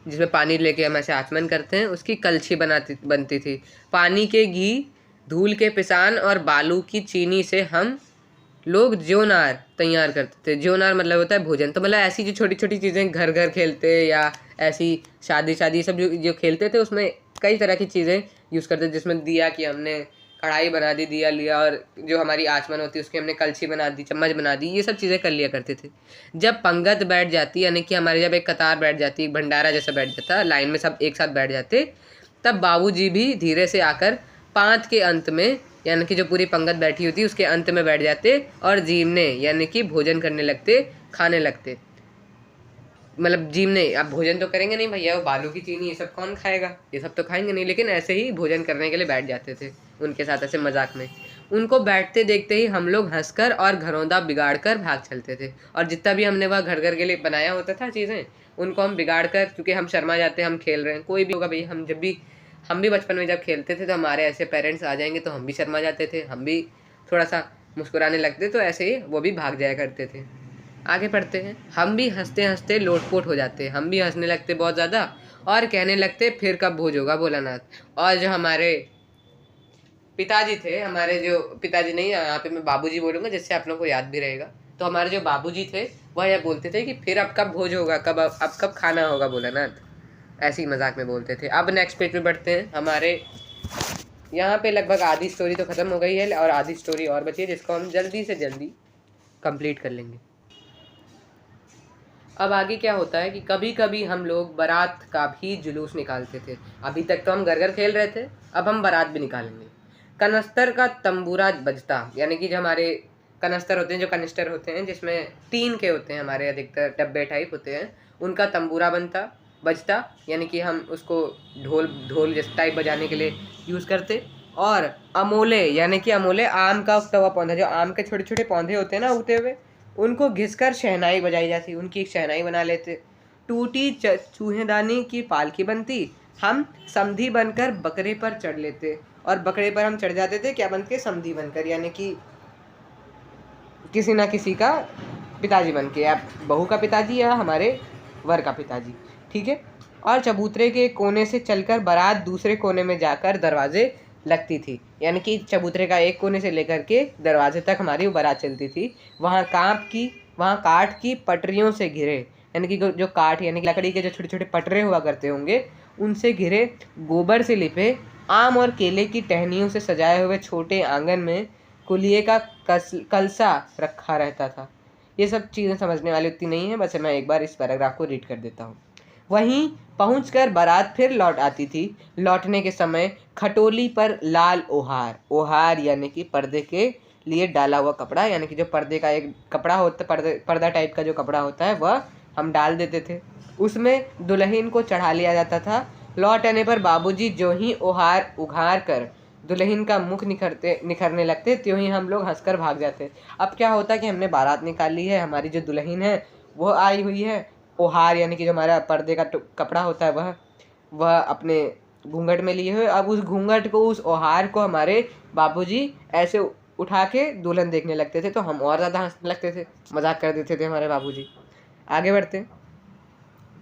जिसमें पानी लेके हम ऐसे आचमन करते हैं, उसकी कलछी बनती थी। पानी के घी, धूल के पिसान और बालू की चीनी से हम लोग ज्योनार तैयार करते थे। ज्योनार मतलब होता है भोजन। तो मतलब ऐसी जो छोटी छोटी चीज़ें घर घर खेलते या ऐसी शादी शादी सब जो जो खेलते थे, उसमें कई तरह की चीज़ें यूज़ करते थे, जिसमें दिया की हमने कढ़ाई बना दी, दिया लिया, और जो हमारी आचमन होती है उसकी हमने कलछी बना दी, चम्मच बना दी, ये सब चीज़ें कर लिया करते थे। जब पंगत बैठ जाती, यानी कि हमारी जब एक कतार बैठ जाती, भंडारा जैसा बैठ जाता, लाइन में सब एक साथ बैठ जाते, तब बाबूजी भी धीरे से आकर पांत के अंत में, यानी कि जो पूरी पंगत बैठी होती उसके अंत में बैठ जाते और जीमने यानी कि भोजन करने लगते, खाने लगते। मतलब जीमने, अब भोजन तो करेंगे नहीं भैया, वो बालू की चीनी ये सब कौन खाएगा, ये सब तो खाएंगे नहीं, लेकिन ऐसे ही भोजन करने के लिए बैठ जाते थे उनके साथ ऐसे मजाक में। उनको बैठते देखते ही हम लोग हंसकर और घरौंदा बिगाड़ कर भाग चलते थे। और जितना भी हमने वह घर घर के लिए बनाया होता था चीज़ें, उनको हम बिगाड़ कर, क्योंकि हम शर्मा जाते हम खेल रहे हैं, कोई भी होगा भैया, हम भी बचपन में जब खेलते थे तो हमारे ऐसे पेरेंट्स आ जाएंगे तो हम भी शर्मा जाते थे, हम भी थोड़ा सा मुस्कुराने लगते, तो ऐसे ही वो भी भाग जाया करते थे। आगे पढ़ते हैं। हम भी हंसते हंसते लोटपोट हो जाते, हम भी हंसने लगते बहुत ज़्यादा और कहने लगते फिर कब भोज होगा भोलानाथ। और जो हमारे पिताजी थे, हमारे जो पिताजी नहीं, यहाँ पे मैं बाबूजी बोलूँगा जिससे आप लोगों को याद भी रहेगा। तो हमारे जो बाबूजी थे वह यह बोलते थे कि फिर अब कब भोज होगा, अब कब खाना होगा भोलानाथ, ऐसे ही मजाक में बोलते थे। अब नेक्स्ट पेज पे बढ़ते हैं। हमारे यहाँ पे लगभग आधी स्टोरी तो ख़त्म हो गई है और आधी स्टोरी और बची है, जिसको हम जल्दी से जल्दी कंप्लीट कर लेंगे। अब आगे क्या होता है कि कभी कभी हम लोग बारात का भी जुलूस निकालते थे। अभी तक तो हम घर घर खेल रहे थे, अब हम बारात भी निकालेंगे। कनस्तर का तंबूरा बजता, यानी कि जो हमारे कनस्तर होते हैं, जो कनिस्टर होते हैं जिसमें टीन के होते हैं, हमारे अधिकतर डब्बे टाइप होते हैं, उनका तंबूरा बजता, यानी कि हम उसको ढोल ढोल जैसे टाइप बजाने के लिए यूज़ करते। और अमोले, यानी कि अमोले आम का उगता हुआ पौधा, जो आम के छोटे छोटे पौधे होते हैं ना उगते हुए, उनको घिसकर शहनाई बजाई जाती, उनकी एक शहनाई बना लेते। टूटी चूहेदानी की पालकी बनती, हम समधी बनकर बकरे पर चढ़ लेते, और बकरे पर हम चढ़ जाते थे क्या बनके, समधी बनकर, यानी कि किसी ना किसी का पिताजी बन के, या बहू का पिताजी या हमारे वर का पिताजी, ठीक है। और चबूतरे के कोने से चलकर बारात दूसरे कोने में जाकर दरवाजे लगती थी, यानी कि चबूतरे का एक कोने से लेकर के दरवाजे तक हमारी बारात चलती थी। वहाँ काठ की पटरियों से घिरे, यानी कि जो काठ यानी कि लकड़ी के जो छोटे छोटे पटरे हुआ करते होंगे, उनसे घिरे, गोबर से लिपे, आम और केले की टहनियों से सजाए हुए छोटे आंगन में कुलिये का कलसा रखा रहता था। ये सब चीज़ें समझने वाली उतनी नहीं है, बस मैं एक बार इस पैराग्राफ को रीड कर देता हूँ। वहीं पहुंचकर बारात फिर लौट आती थी। लौटने के समय खटोली पर लाल ओहार यानी कि पर्दे के लिए डाला हुआ कपड़ा, यानी कि जो पर्दे का एक कपड़ा होता, पर्दा टाइप का जो कपड़ा होता है वह हम डाल देते थे, उसमें दुल्हन को चढ़ा लिया जाता था। लौट आने पर बाबूजी जो ही ओहार उघार कर दुल्हन का मुख निखरने लगते, त्यों ही हम लोग हंसकर भाग जाते। अब क्या होता कि हमने बारात निकाल ली है, हमारी जो दुल्हन है वो आई हुई है, ओहार यानी कि जो हमारा पर्दे का कपड़ा होता है वह अपने घूंघट में लिए हुए, अब उस घूंघट को, उस ओहार को हमारे बाबूजी ऐसे उठा के दुल्हन देखने लगते थे, तो हम और ज़्यादा हंसने लगते थे, मजाक कर देते थे हमारे बाबूजी। आगे बढ़ते।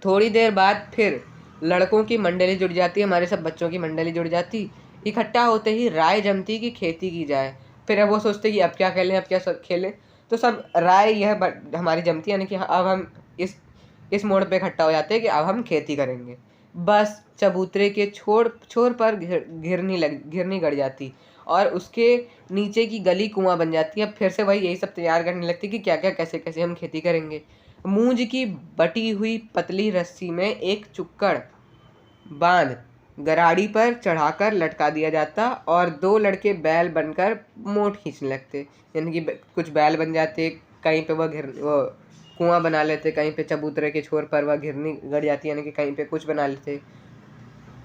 थोड़ी देर बाद फिर लड़कों की मंडली जुड़ जाती, हमारे सब बच्चों की मंडली जुड़ जाती। इकट्ठा होते ही राय जमती कि खेती की जाए। फिर अब वो सोचते कि अब क्या खेलें, अब क्या सब खेलें, तो सब राय यह हमारी जमती, यानी कि अब हम इस मोड़ पे इकट्ठा हो जाते हैं कि अब हम खेती करेंगे। बस चबूतरे के छोर पर घिरनी गड़ जाती और उसके नीचे की गली कुआं बन जाती है। अब फिर से वही यही सब तैयार करने लगती कि क्या क्या कैसे कैसे हम खेती करेंगे। मूंज की बटी हुई पतली रस्सी में एक चुक्कड़ बांध गराड़ी पर चढ़ाकर लटका दिया जाता और दो लड़के बैल बनकर मोट खींचने लगते, यानी कि कुछ बैल बन जाते, कहीं पे वो कुआं बना लेते, कहीं पे चबूतरे के छोर पर वह घिरनी गड़ जाती, यानी कि कहीं पे कुछ बना लेते।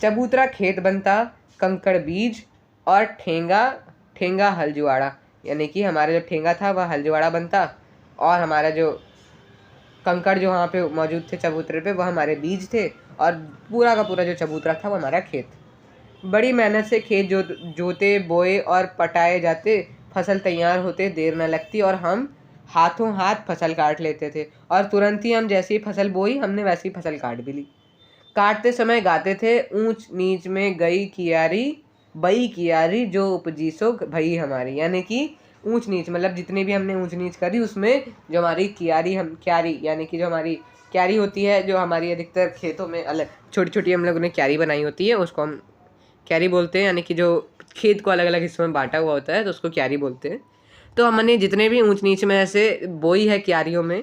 चबूतरा खेत बनता, कंकड़ बीज और ठेंगा हलजुआड़ा, यानी कि हमारा जो ठेंगा था वह हलजुआड़ा बनता, और हमारा जो कंकड़ जो वहाँ पे मौजूद थे चबूतरे पे वह हमारे बीज थे, और पूरा का पूरा जो चबूतरा था वो हमारा खेत। बड़ी मेहनत से खेत जोते बोए और पटाए जाते, फसल तैयार होते देर न लगती और हम हाथों हाथ फसल काट लेते थे और तुरंत ही हम जैसे ही फसल बोई हमने वैसे ही फसल काट भी ली। काटते समय गाते थे, ऊंच नीच में गई कियारी, बई कियारी जो उपजी सो भई हमारी। यानी कि ऊंच नीच मतलब जितनी भी हमने ऊंच नीच करी उसमें जो हमारी कियारी, हम क्यारी यानी कि जो हमारी क्यारी होती है, जो हमारी अधिकतर खेतों में अलग छोटी छोटी हम लोगों ने क्यारी बनाई होती है, उसको हम क्यारी बोलते हैं। यानी कि जो खेत को अलग अलग हिस्सों में बांटा हुआ होता है तो उसको क्यारी बोलते हैं। तो हमने जितने भी ऊंच नीच में ऐसे बोई है, क्यारियों में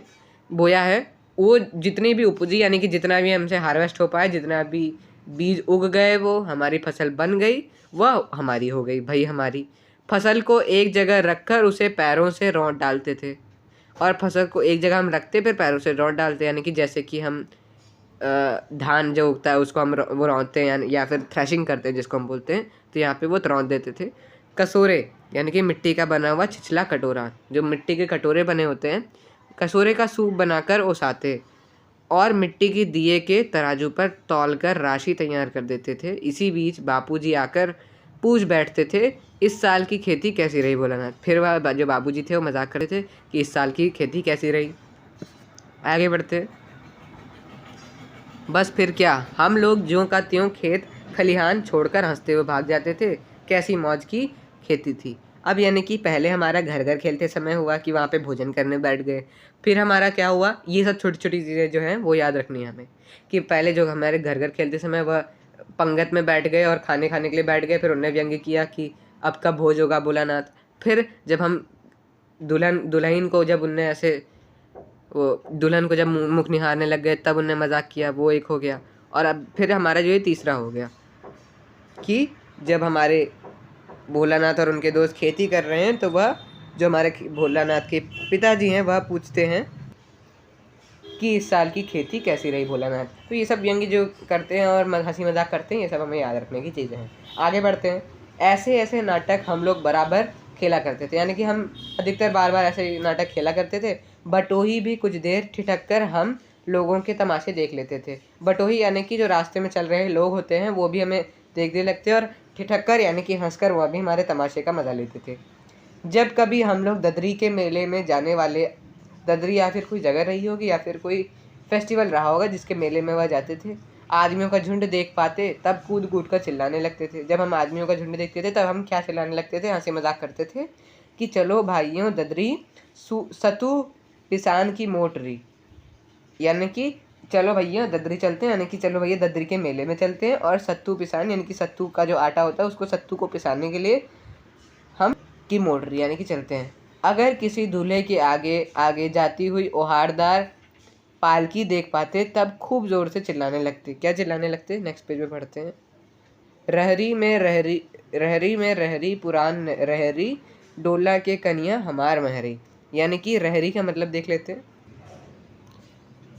बोया है, वो जितनी भी उपजी यानी कि जितना भी हमसे हार्वेस्ट हो पाए, जितना भी बीज उग गए, वो हमारी फसल बन गई, वह हमारी हो गई भाई हमारी। फसल को एक जगह रखकर उसे पैरों से रौंद डालते थे। और फसल को एक जगह हम रखते फिर पैरों से रौंद डालते, यानी कि जैसे कि हम धान जो उगता है उसको हम वो रौंदते हैं या फिर थ्रेशिंग करते हैं जिसको हम बोलते हैं, तो यहाँ पे वो रौंद देते थे। कसोरे यानी कि मिट्टी का बना हुआ छिछला कटोरा, जो मिट्टी के कटोरे बने होते हैं, कसोरे का सूप बनाकर ओसाते और मिट्टी की दिए के तराजू पर तौलकर राशि तैयार कर देते थे। इसी बीच बापूजी आकर पूछ बैठते थे, इस साल की खेती कैसी रही भोलानाथ। फिर वह जो बाबूजी थे वो मजाक करते थे कि इस साल की खेती कैसी रही। आगे बढ़ते, बस फिर क्या, हम लोग ज्यों का त्यों खेत खलिहान छोड़कर हंसते हुए भाग जाते थे। कैसी मौज की खेती थी। अब यानी कि पहले हमारा घर घर खेलते समय हुआ कि वहाँ पे भोजन करने बैठ गए। फिर हमारा क्या हुआ, ये सब छोटी छोटी चीज़ें जो हैं वो याद रखनी है हमें, कि पहले जो हमारे घर घर खेलते समय वह पंगत में बैठ गए और खाने खाने के लिए बैठ गए। फिर उन्होंने व्यंग्य किया कि अब कब भोज होगा भोलानाथ। फिर जब हम दुल्हन को जब उनने ऐसे वो दुल्हन को जब मुख निहारने लग गए तब उनने मजाक किया, वो एक हो गया। और अब फिर हमारा जो ये तीसरा हो गया कि जब हमारे भोलानाथ और उनके दोस्त खेती कर रहे हैं तो वह जो हमारे भोलानाथ के पिताजी हैं वह पूछते हैं कि इस साल की खेती कैसी रही भोलानाथ। तो ये सब व्यंग्य जो करते हैं और हंसी मजाक करते हैं, ये सब हमें याद रखने की चीज़ें हैं। आगे बढ़ते हैं। ऐसे ऐसे नाटक हम लोग बराबर खेला करते थे, यानी कि हम अधिकतर बार बार ऐसे नाटक खेला करते थे। बटोही भी कुछ देर ठिठक कर हम लोगों के तमाशे देख लेते थे। बटोही यानी कि जो रास्ते में चल रहे लोग होते हैं वो भी हमें देखने लगते और ठिठक कर यानी कि हंसकर वह भी हमारे तमाशे का मजा लेते थे। जब कभी हम लोग ददरी के मेले में जाने वाले, ददरी या फिर कोई जगह रही होगी या फिर कोई फेस्टिवल रहा होगा जिसके मेले में वह जाते थे, आदमियों का झुंड देख पाते तब कूद कूद कर चिल्लाने लगते थे। जब हम आदमियों का झुंड देखते थे तब हम क्या चिल्लाने लगते थे, हंसी मजाक करते थे कि चलो भाइयों ददरी सतु पिसान की मोटरी, यानी कि चलो भैया ददरी चलते हैं, यानी कि चलो भैया ददरी के मेले में चलते हैं और सत्तू पिसान यानी कि सत्तू का जो आटा होता है उसको सत्तू को पिसाने के लिए हम की मोटरी यानी कि चलते हैं। अगर किसी दूल्हे के आगे आगे जाती हुई ओहारदार पालकी देख पाते तब खूब जोर से चिल्लाने लगते। क्या चिल्लाने लगते, नेक्स्ट पेज में पढ़ते हैं। रहरी में रहरी, रहरी में रहरी पुरान रहरी, डोला के कन्या हमार महरी। यानी कि रहरी का मतलब देख लेते हैं।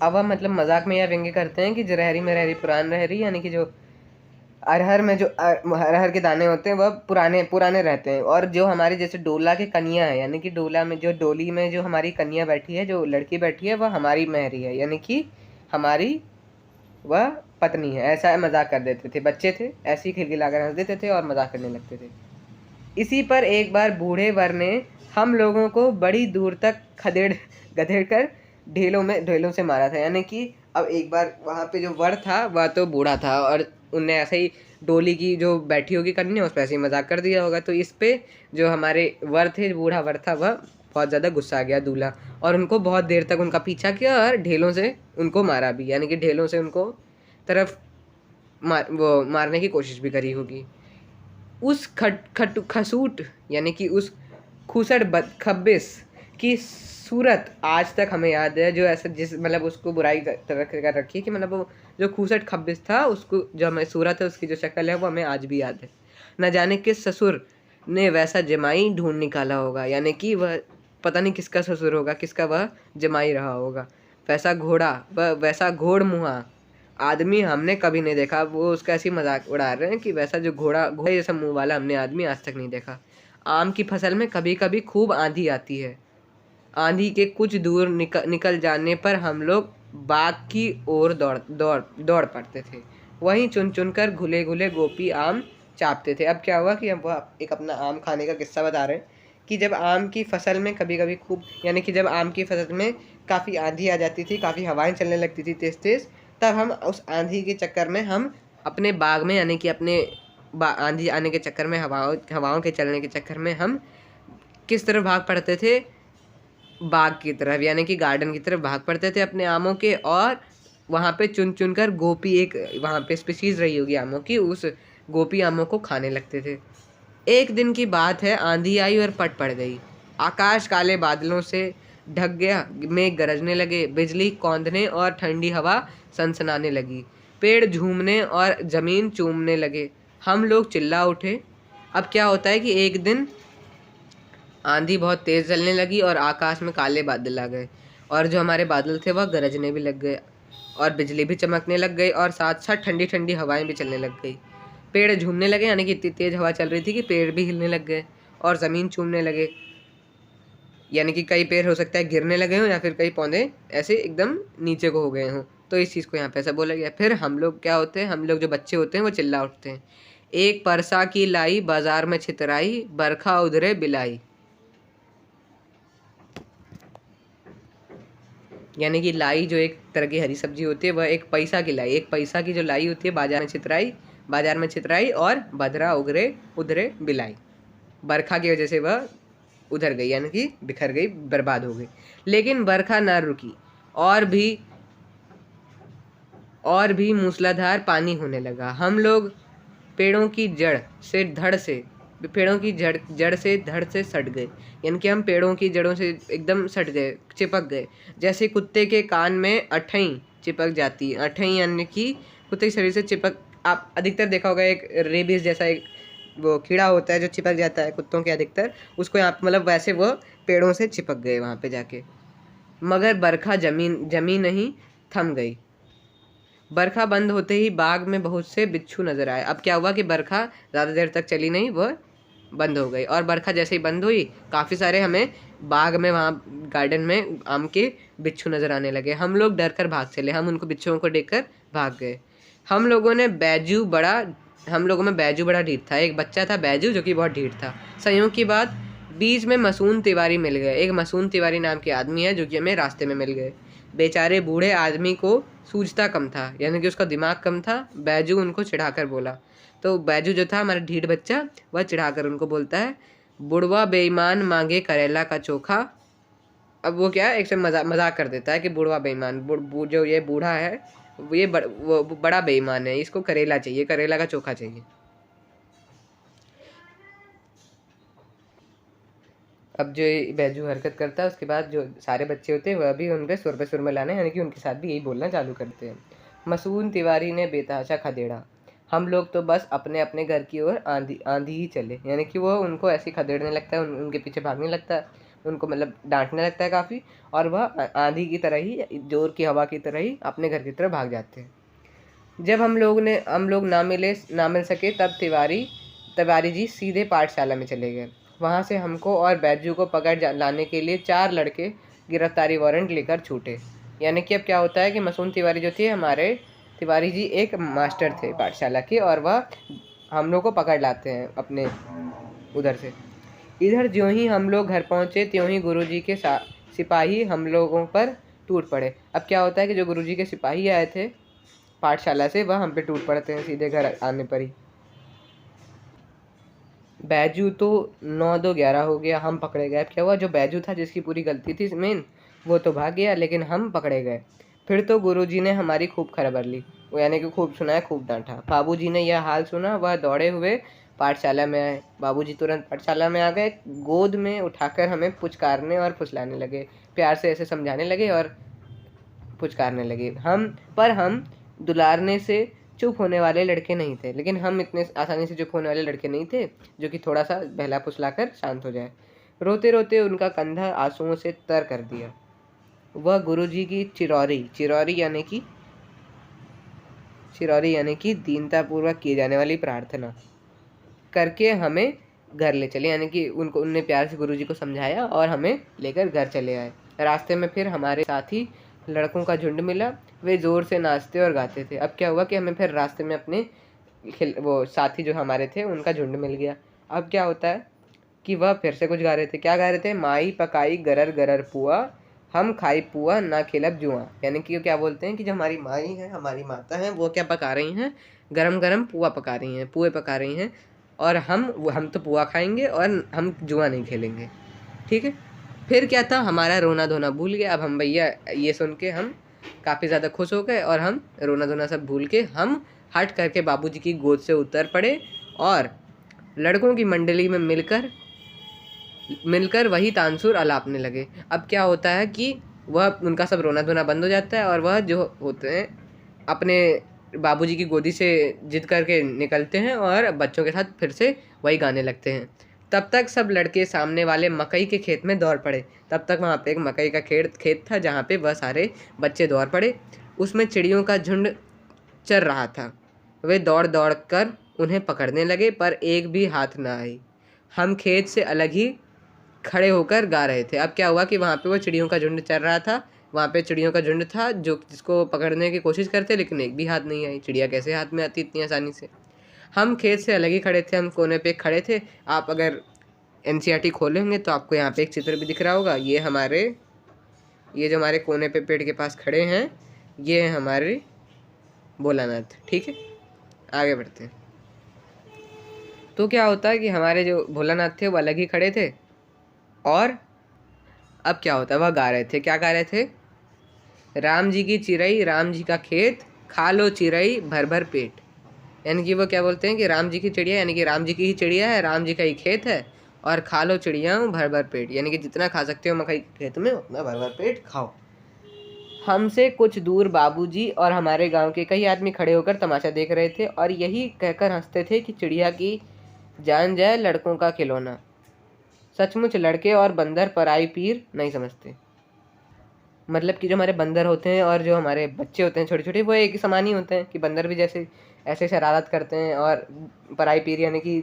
अब हम मतलब मजाक में यह व्यंग्य करते हैं कि जो रहरी में रहरी पुरान रहरी, यानी कि जो अरहर में जो अरहर के दाने होते हैं वह पुराने पुराने रहते हैं। और जो हमारे जैसे डोला के कन्या है, यानी कि डोला में जो डोली में जो हमारी कन्या बैठी है, जो लड़की बैठी है, वह हमारी महरी है, यानी कि हमारी वह पत्नी है। ऐसा मजाक कर देते थे, बच्चे थे ऐसे ही खिलखिलाकर हंस देते थे और मजाक करने लगते थे। इसी पर एक बार बूढ़े वर ने हम लोगों को बड़ी दूर तक खदेड़ गधेड़ कर ढेलों से मारा था। यानी कि अब एक बार वहाँ पे जो वर था वह तो बूढ़ा था और उनने ऐसे ही डोली की जो बैठी होगी कन्या उस पर ऐसे ही मजाक कर दिया होगा। तो इस पे जो हमारे वर थे, बूढ़ा वर था, वह बहुत ज़्यादा गुस्सा आ गया दूल्हा, और उनको बहुत देर तक उनका पीछा किया और ढेलों से उनको मारा भी, यानी कि ढेलों से उनको तरफ मारने की कोशिश भी करी होगी। उस खसूट यानी कि उस खूसट खब्बिस की सूरत आज तक हमें याद है, जो ऐसा जिस मतलब उसको बुराई कर रखी है कि मतलब वो जो खूसट खब्बिस था उसको जो हमें सूरत है उसकी जो शक्ल है वो हमें आज भी याद है। न जाने किस ससुर ने वैसा जमाई ढूंढ निकाला होगा, यानी कि वह पता नहीं किसका ससुर होगा, किसका वह जमाई रहा होगा। वैसा घोड़ा वैसा घोड़ मुँहा आदमी हमने कभी नहीं देखा। वो उसका ऐसी मजाक उड़ा रहे हैं कि वैसा जो घोड़े जैसा मुंह वाला हमने आदमी आज तक नहीं देखा। आम की फसल में कभी कभी खूब आंधी आती है। आंधी के कुछ दूर निकल जाने पर हम लोग बाग की ओर दौड़ पड़ते थे। वहीं चुन चुन कर घुले घुले गोपी आम चापते थे। अब क्या हुआ कि हम एक अपना आम खाने का किस्सा बता रहे हैं कि जब आम की फसल में कभी कभी खूब, यानी कि जब आम की फसल में काफ़ी आंधी आ जाती थी, काफ़ी हवाएं चलने लगती थी तेज़ तेज़, तब हम उस आंधी के चक्कर में हम अपने बाग में, यानी कि अपने आंधी आने के चक्कर में, हवाओं के चलने के चक्कर में हम किस तरफ भाग पड़ते थे? बाग की तरफ, यानी कि गार्डन की तरफ भाग पड़ते थे अपने आमों के, और वहाँ पे चुन चुन कर गोपी, एक वहाँ पे स्पीशीज़ रही होगी आमों की, उस गोपी आमों को खाने लगते थे। एक दिन की बात है, आंधी आई और पट पड़ गई। आकाश काले बादलों से ढक गया, मेघ गरजने लगे, बिजली कौंधने और ठंडी हवा सनसनाने लगी, पेड़ झूमने और ज़मीन चूमने लगे। हम लोग चिल्ला उठे। अब क्या होता है कि एक दिन आंधी बहुत तेज़ चलने लगी और आकाश में काले बादल आ गए, और जो हमारे बादल थे वह गरजने भी लग गए, और बिजली भी चमकने लग गई, और साथ साथ ठंडी ठंडी हवाएं भी चलने लग गई। पेड़ झूमने लगे, यानी कि इतनी तेज़ हवा चल रही थी कि पेड़ भी हिलने लग गए, और ज़मीन चूमने लगे, यानी कि कई पेड़ हो सकता है गिरने लगे हों, या फिर कई पौधे ऐसे एकदम नीचे को हो गए हों। तो इस चीज़ को यहाँ पे ऐसा बोला गया। फिर हम लोग क्या होते हैं, हम लोग जो बच्चे होते हैं वो चिल्ला उठते हैं, एक परसा की लाई बाजार में छितराई, बरखा उधरे बिलाई। यानी कि लाई जो एक तरह की हरी सब्जी होती है, वह एक पैसा की लाई, एक पैसा की जो लाई होती है, बाजार में छितराई और बदरा उगरे उधरे बिलाई। बरखा की वजह से वह उधर गई, यानी कि बिखर गई, बर्बाद हो गई। लेकिन बरखा न रुकी, और भी मूसलाधार पानी होने लगा। हम लोग पेड़ों की जड़ से धड़ से सट गए, यानी कि हम पेड़ों की जड़ों से एकदम सट गए, चिपक गए, जैसे कुत्ते के कान में अठई चिपक जाती है। अठई यानी कि कुत्ते के शरीर से चिपक, आप अधिकतर देखा होगा एक रेबीज जैसा एक वो कीड़ा होता है जो चिपक जाता है कुत्तों के अधिकतर, उसको यहाँ मतलब वैसे वो पेड़ों से चिपक गए वहाँ पे जाके। मगर बरखा जमी नहीं, थम गई। बरखा बंद होते ही बाग में बहुत से बिच्छू नजर आए। अब क्या हुआ कि बरखा ज़्यादा देर तक चली नहीं, वह बंद हो गई, और बरखा जैसे ही बंद हुई, काफ़ी सारे हमें बाग में, वहाँ गार्डन में आम के बिच्छू नज़र आने लगे। हम लोग डर कर भाग चले, हम उनको बिच्छुओं को देखकर भाग गए। हम लोगों में बैजू बड़ा ढीठ था। एक बच्चा था बैजू, जो कि बहुत ढीठ था। संयोग की बात, बीच में मसून तिवारी मिल गए। एक मसून तिवारी नाम के आदमी है जो कि हमें रास्ते में मिल गए। बेचारे बूढ़े आदमी को सूझता कम था, यानी कि उसका दिमाग कम था। बैजू उनको चिढ़ाकर बोला। तो बैजू जो था हमारा ढीठ बच्चा, वह चिढ़ाकर उनको बोलता है, बुढ़वा बेईमान मांगे करेला का चोखा। अब वो क्या है, एक से मजाक कर देता है कि बुढ़वा बेईमान, जो ये बूढ़ा है ये वो बड़ा बेईमान है, इसको करेला चाहिए, करेला का चोखा चाहिए। अब जो बैजू हरकत करता है, उसके बाद जो सारे बच्चे होते हैं वह भी उन पर सुर में लाने, यानी कि उनके साथ भी यही बोलना चालू करते हैं। मसून तिवारी ने बेतहाशा खदेड़ा। हम लोग तो बस अपने अपने घर की ओर आंधी ही चले, यानी कि वो उनको ऐसे खदेड़ने लगता है, उनके पीछे भागने लगता है, उनको मतलब डांटने लगता है काफ़ी, और वह आंधी की तरह ही, जोर की हवा की तरह ही अपने घर की तरफ भाग जाते हैं। जब हम लोग ना मिल सके, तब तिवारी जी सीधे पाठशाला में चले गए। वहाँ से हमको और बैजू को लाने के लिए 4 लड़के गिरफ्तारी वारंट लेकर छूटे। यानी कि अब क्या होता है कि मसून तिवारी जो थे, हमारे तिवारी जी एक मास्टर थे पाठशाला के, और वह हम लोग को पकड़ लाते हैं अपने उधर से। इधर ज्यों ही हम लोग घर पहुँचे, त्यों ही गुरुजी के सिपाही हम लोगों पर टूट पड़े। अब क्या होता है कि जो गुरुजी के सिपाही आए थे पाठशाला से, वह हम पे टूट पड़ते हैं सीधे घर आने पर ही। बैजू तो 9-2-11 हो गया, हम पकड़े गए। क्या हुआ, जो बैजू था जिसकी पूरी गलती थी मेन, वो तो भाग गया, लेकिन हम पकड़े गए। फिर तो गुरुजी ने हमारी खूब खबर ली, वो यानी कि खूब सुनाया, खूब डांटा। बाबूजी ने यह हाल सुना, वह दौड़े हुए पाठशाला में आए। बाबूजी तुरंत पाठशाला में आ गए, गोद में उठाकर हमें पुचकारने और फुसलाने लगे, प्यार से ऐसे समझाने लगे और पुचकारने लगे। हम दुलारने से चुप होने वाले लड़के नहीं थे, लेकिन हम इतने आसानी से चुप होने वाले लड़के नहीं थे जो कि थोड़ा सा बहला फुसलाकर शांत हो जाए। रोते रोते उनका कंधा आंसुओं से तर कर दिया। वह गुरुजी की चिरौरी यानी कि दीनतापूर्वक की जाने वाली प्रार्थना करके हमें घर ले चले, यानी कि उनने प्यार से गुरुजी को समझाया और हमें लेकर घर चले आए। रास्ते में फिर हमारे साथी लड़कों का झुंड मिला, वे ज़ोर से नाचते और गाते थे। अब क्या हुआ कि हमें फिर रास्ते में अपने वो साथी जो हमारे थे उनका झुंड मिल गया। अब क्या होता है कि वह फिर से कुछ गा रहे थे। क्या गा रहे थे? माई पकाई गरर गरर पुआ, हम खाई पुआ ना खिलब जुआ। यानी कि क्या बोलते हैं कि जो हमारी माई है, हमारी माता हैं, वो क्या पका रही हैं? गरम गरम पुआ पका रही हैं, पुए पका रही हैं, और हम तो पुआ खाएंगे और हम जुआ नहीं खेलेंगे। ठीक है। फिर क्या था? हमारा रोना धोना भूल गया। अब हम भैया ये सुन के हम काफ़ी ज़्यादा खुश हो गए और हम रोना धोना सब भूल के हम हट करके बाबूजी की गोद से उतर पड़े और लड़कों की मंडली में मिलकर वही तानसुर अलापने लगे। अब क्या होता है कि वह उनका सब रोना धोना बंद हो जाता है और वह जो होते हैं अपने बाबूजी की गोदी से जिद करके निकलते हैं और बच्चों के साथ फिर से वही गाने लगते हैं। तब तक सब लड़के सामने वाले मकई के खेत में दौड़ पड़े। तब तक वहाँ पे एक मकई का खेत था जहाँ पे वह सारे बच्चे दौड़ पड़े। उसमें चिड़ियों का झुंड चर रहा था। वे दौड़ दौड़ कर उन्हें पकड़ने लगे पर एक भी हाथ न आई। हम खेत से अलग ही खड़े होकर गा रहे थे। अब क्या हुआ कि वहाँ पे वो चिड़ियों का झुंड चल रहा था। वहाँ पे चिड़ियों का झुंड था जो जिसको पकड़ने की कोशिश करते, लेकिन एक भी हाथ नहीं आई। चिड़िया कैसे हाथ में आती इतनी आसानी से? हम खेत से अलग ही खड़े थे, हम कोने पे खड़े थे। आप अगर एनसीईआरटी खोले होंगे तो आपको यहाँ पे एक चित्र भी दिख रहा होगा। ये जो हमारे कोने पे पेड़ के पास खड़े हैं, ये हैं हमारे भोलानाथ। ठीक है, आगे बढ़ते हैं। तो क्या होता है कि हमारे जो भोलानाथ थे वो अलग ही खड़े थे और अब क्या होता है, वह गा रहे थे। क्या गा रहे थे? राम जी की चिरई राम जी का खेत, खा लो चिरई भर भर पेट। यानी कि वो क्या बोलते हैं कि राम जी की चिड़िया, यानी कि राम जी की ही चिड़िया है, राम जी का ही खेत है, और खा लो चिड़िया भर भर पेट। यानी कि जितना खा सकते हो मकई खेत में उतना भर भर पेट खाओ। हमसे कुछ दूर बाबूजी और हमारे गांव के कई आदमी खड़े होकर तमाशा देख रहे थे और यही कहकर हंसते थे कि चिड़िया की जान जाए लड़कों का खिलौना। सचमुच लड़के और बंदर पराई पीर नहीं समझते। मतलब कि जो हमारे बंदर होते हैं और जो हमारे बच्चे होते हैं छोटे छोटे, वो एक ही समान ही होते हैं कि बंदर भी जैसे ऐसे शरारत करते हैं और पराई पीर यानी कि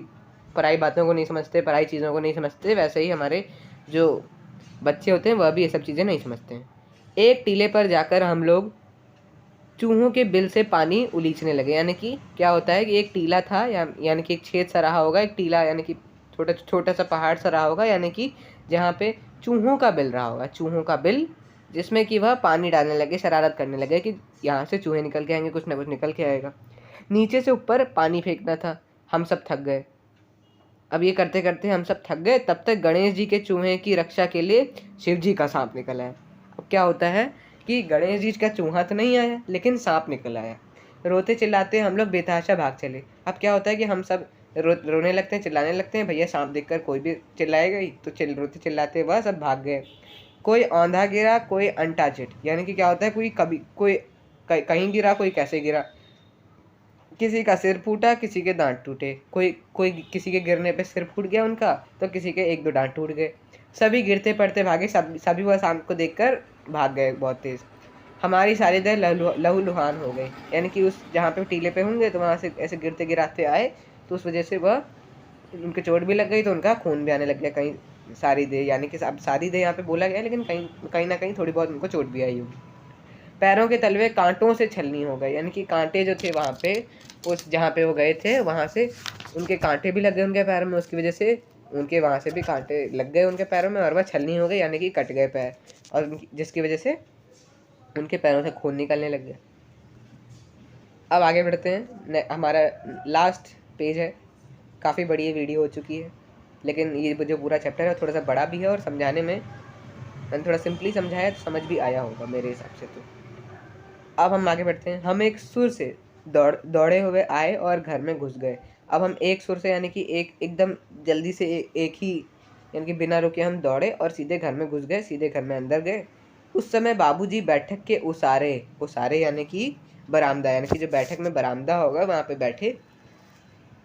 पराई बातों को नहीं समझते, पराई चीज़ों को नहीं समझते, वैसे ही हमारे जो बच्चे होते हैं वह भी ये सब चीज़ें नहीं समझते हैं। एक टीले पर जाकर हम लोग चूहों के बिल से पानी उलीचने लगे। यानी कि क्या होता है कि एक टीला था, यानी कि एक छेद सा रहा होगा, एक टीला यानी कि छोटा छोटा सा पहाड़ सा रहा होगा, यानी कि जहाँ पे चूहों का बिल रहा होगा, चूहों का बिल, जिसमें कि वह पानी डालने लगे, शरारत करने लगे कि यहाँ से चूहे निकल के आएंगे, कुछ ना कुछ निकल के आएगा। नीचे से ऊपर पानी फेंकना था। हम सब थक गए। अब ये करते करते हम सब थक गए। तब तक गणेश जी के चूहे की रक्षा के लिए शिव जी का सांप निकल आया। अब क्या होता है कि गणेश जी का चूहा तो नहीं आया, लेकिन सांप निकल आया। रोते चिल्लाते हम लोग बेतहाशा भाग चले। अब क्या होता है कि हम सब रोने लगते हैं, चिल्लाने लगते हैं। भैया सांप देखकर कोई भी चिल्लाएगा ही, तो रोते चिल्लाते वह सब भाग गए। कोई औंधा गिरा, कोई अंटा चिट। यानी कि क्या होता है, कोई कहीं गिरा, कोई कैसे गिरा। किसी का सिर फूटा, किसी के दांत टूटे। कोई किसी के गिरने पे सिर फूट गया उनका, तो किसी के एक दो दांत टूट गए। सभी गिरते पड़ते भागे। सभी वह सांप को देखकर भाग गए बहुत तेज। हमारी सारी देह लहूलुहान हो गई। यानी कि उस जहाँ पे टीले पे होंगे तो वहाँ से ऐसे गिरते गिराते आए, तो उस वजह से वह उनके चोट भी लग गई, तो उनका खून भी आने लग गया कहीं सारी देह। यानी कि अब सारी देह यहाँ पे बोला गया, लेकिन कहीं ना कहीं थोड़ी बहुत उनको चोट भी आई होगी। पैरों के तलवे कांटों से छलनी हो गए। यानी कि कांटे जो थे वहाँ पे, उस जहाँ पे वो गए थे वहाँ से उनके कांटे भी लग गए उनके पैर में। उसकी वजह से उनके वहाँ से भी कांटे लग गए उनके पैरों में और वह छलनी हो गई, यानी कि कट गए पैर, और जिसकी वजह से उनके पैरों से खून निकलने लग गया। अब आगे बढ़ते हैं। हमारा लास्ट पेज है। काफ़ी बड़ी ये वीडियो हो चुकी है, लेकिन ये जो पूरा चैप्टर है थोड़ा सा बड़ा भी है और समझाने में मैंने थोड़ा सिंपली समझाया तो समझ भी आया होगा मेरे हिसाब से। तो अब हम आगे बढ़ते हैं। हम एक सुर से दौड़े हुए आए और घर में घुस गए। अब हम एक सुर से यानी कि एकदम जल्दी से एक ही यानी कि बिना रुके हम दौड़े और सीधे घर में घुस गए, सीधे घर में अंदर गए। उस समय बाबूजी बैठक के उसारे यानी कि बरामदा, यानी कि जो बैठक में बरामदा होगा वहाँ पे बैठे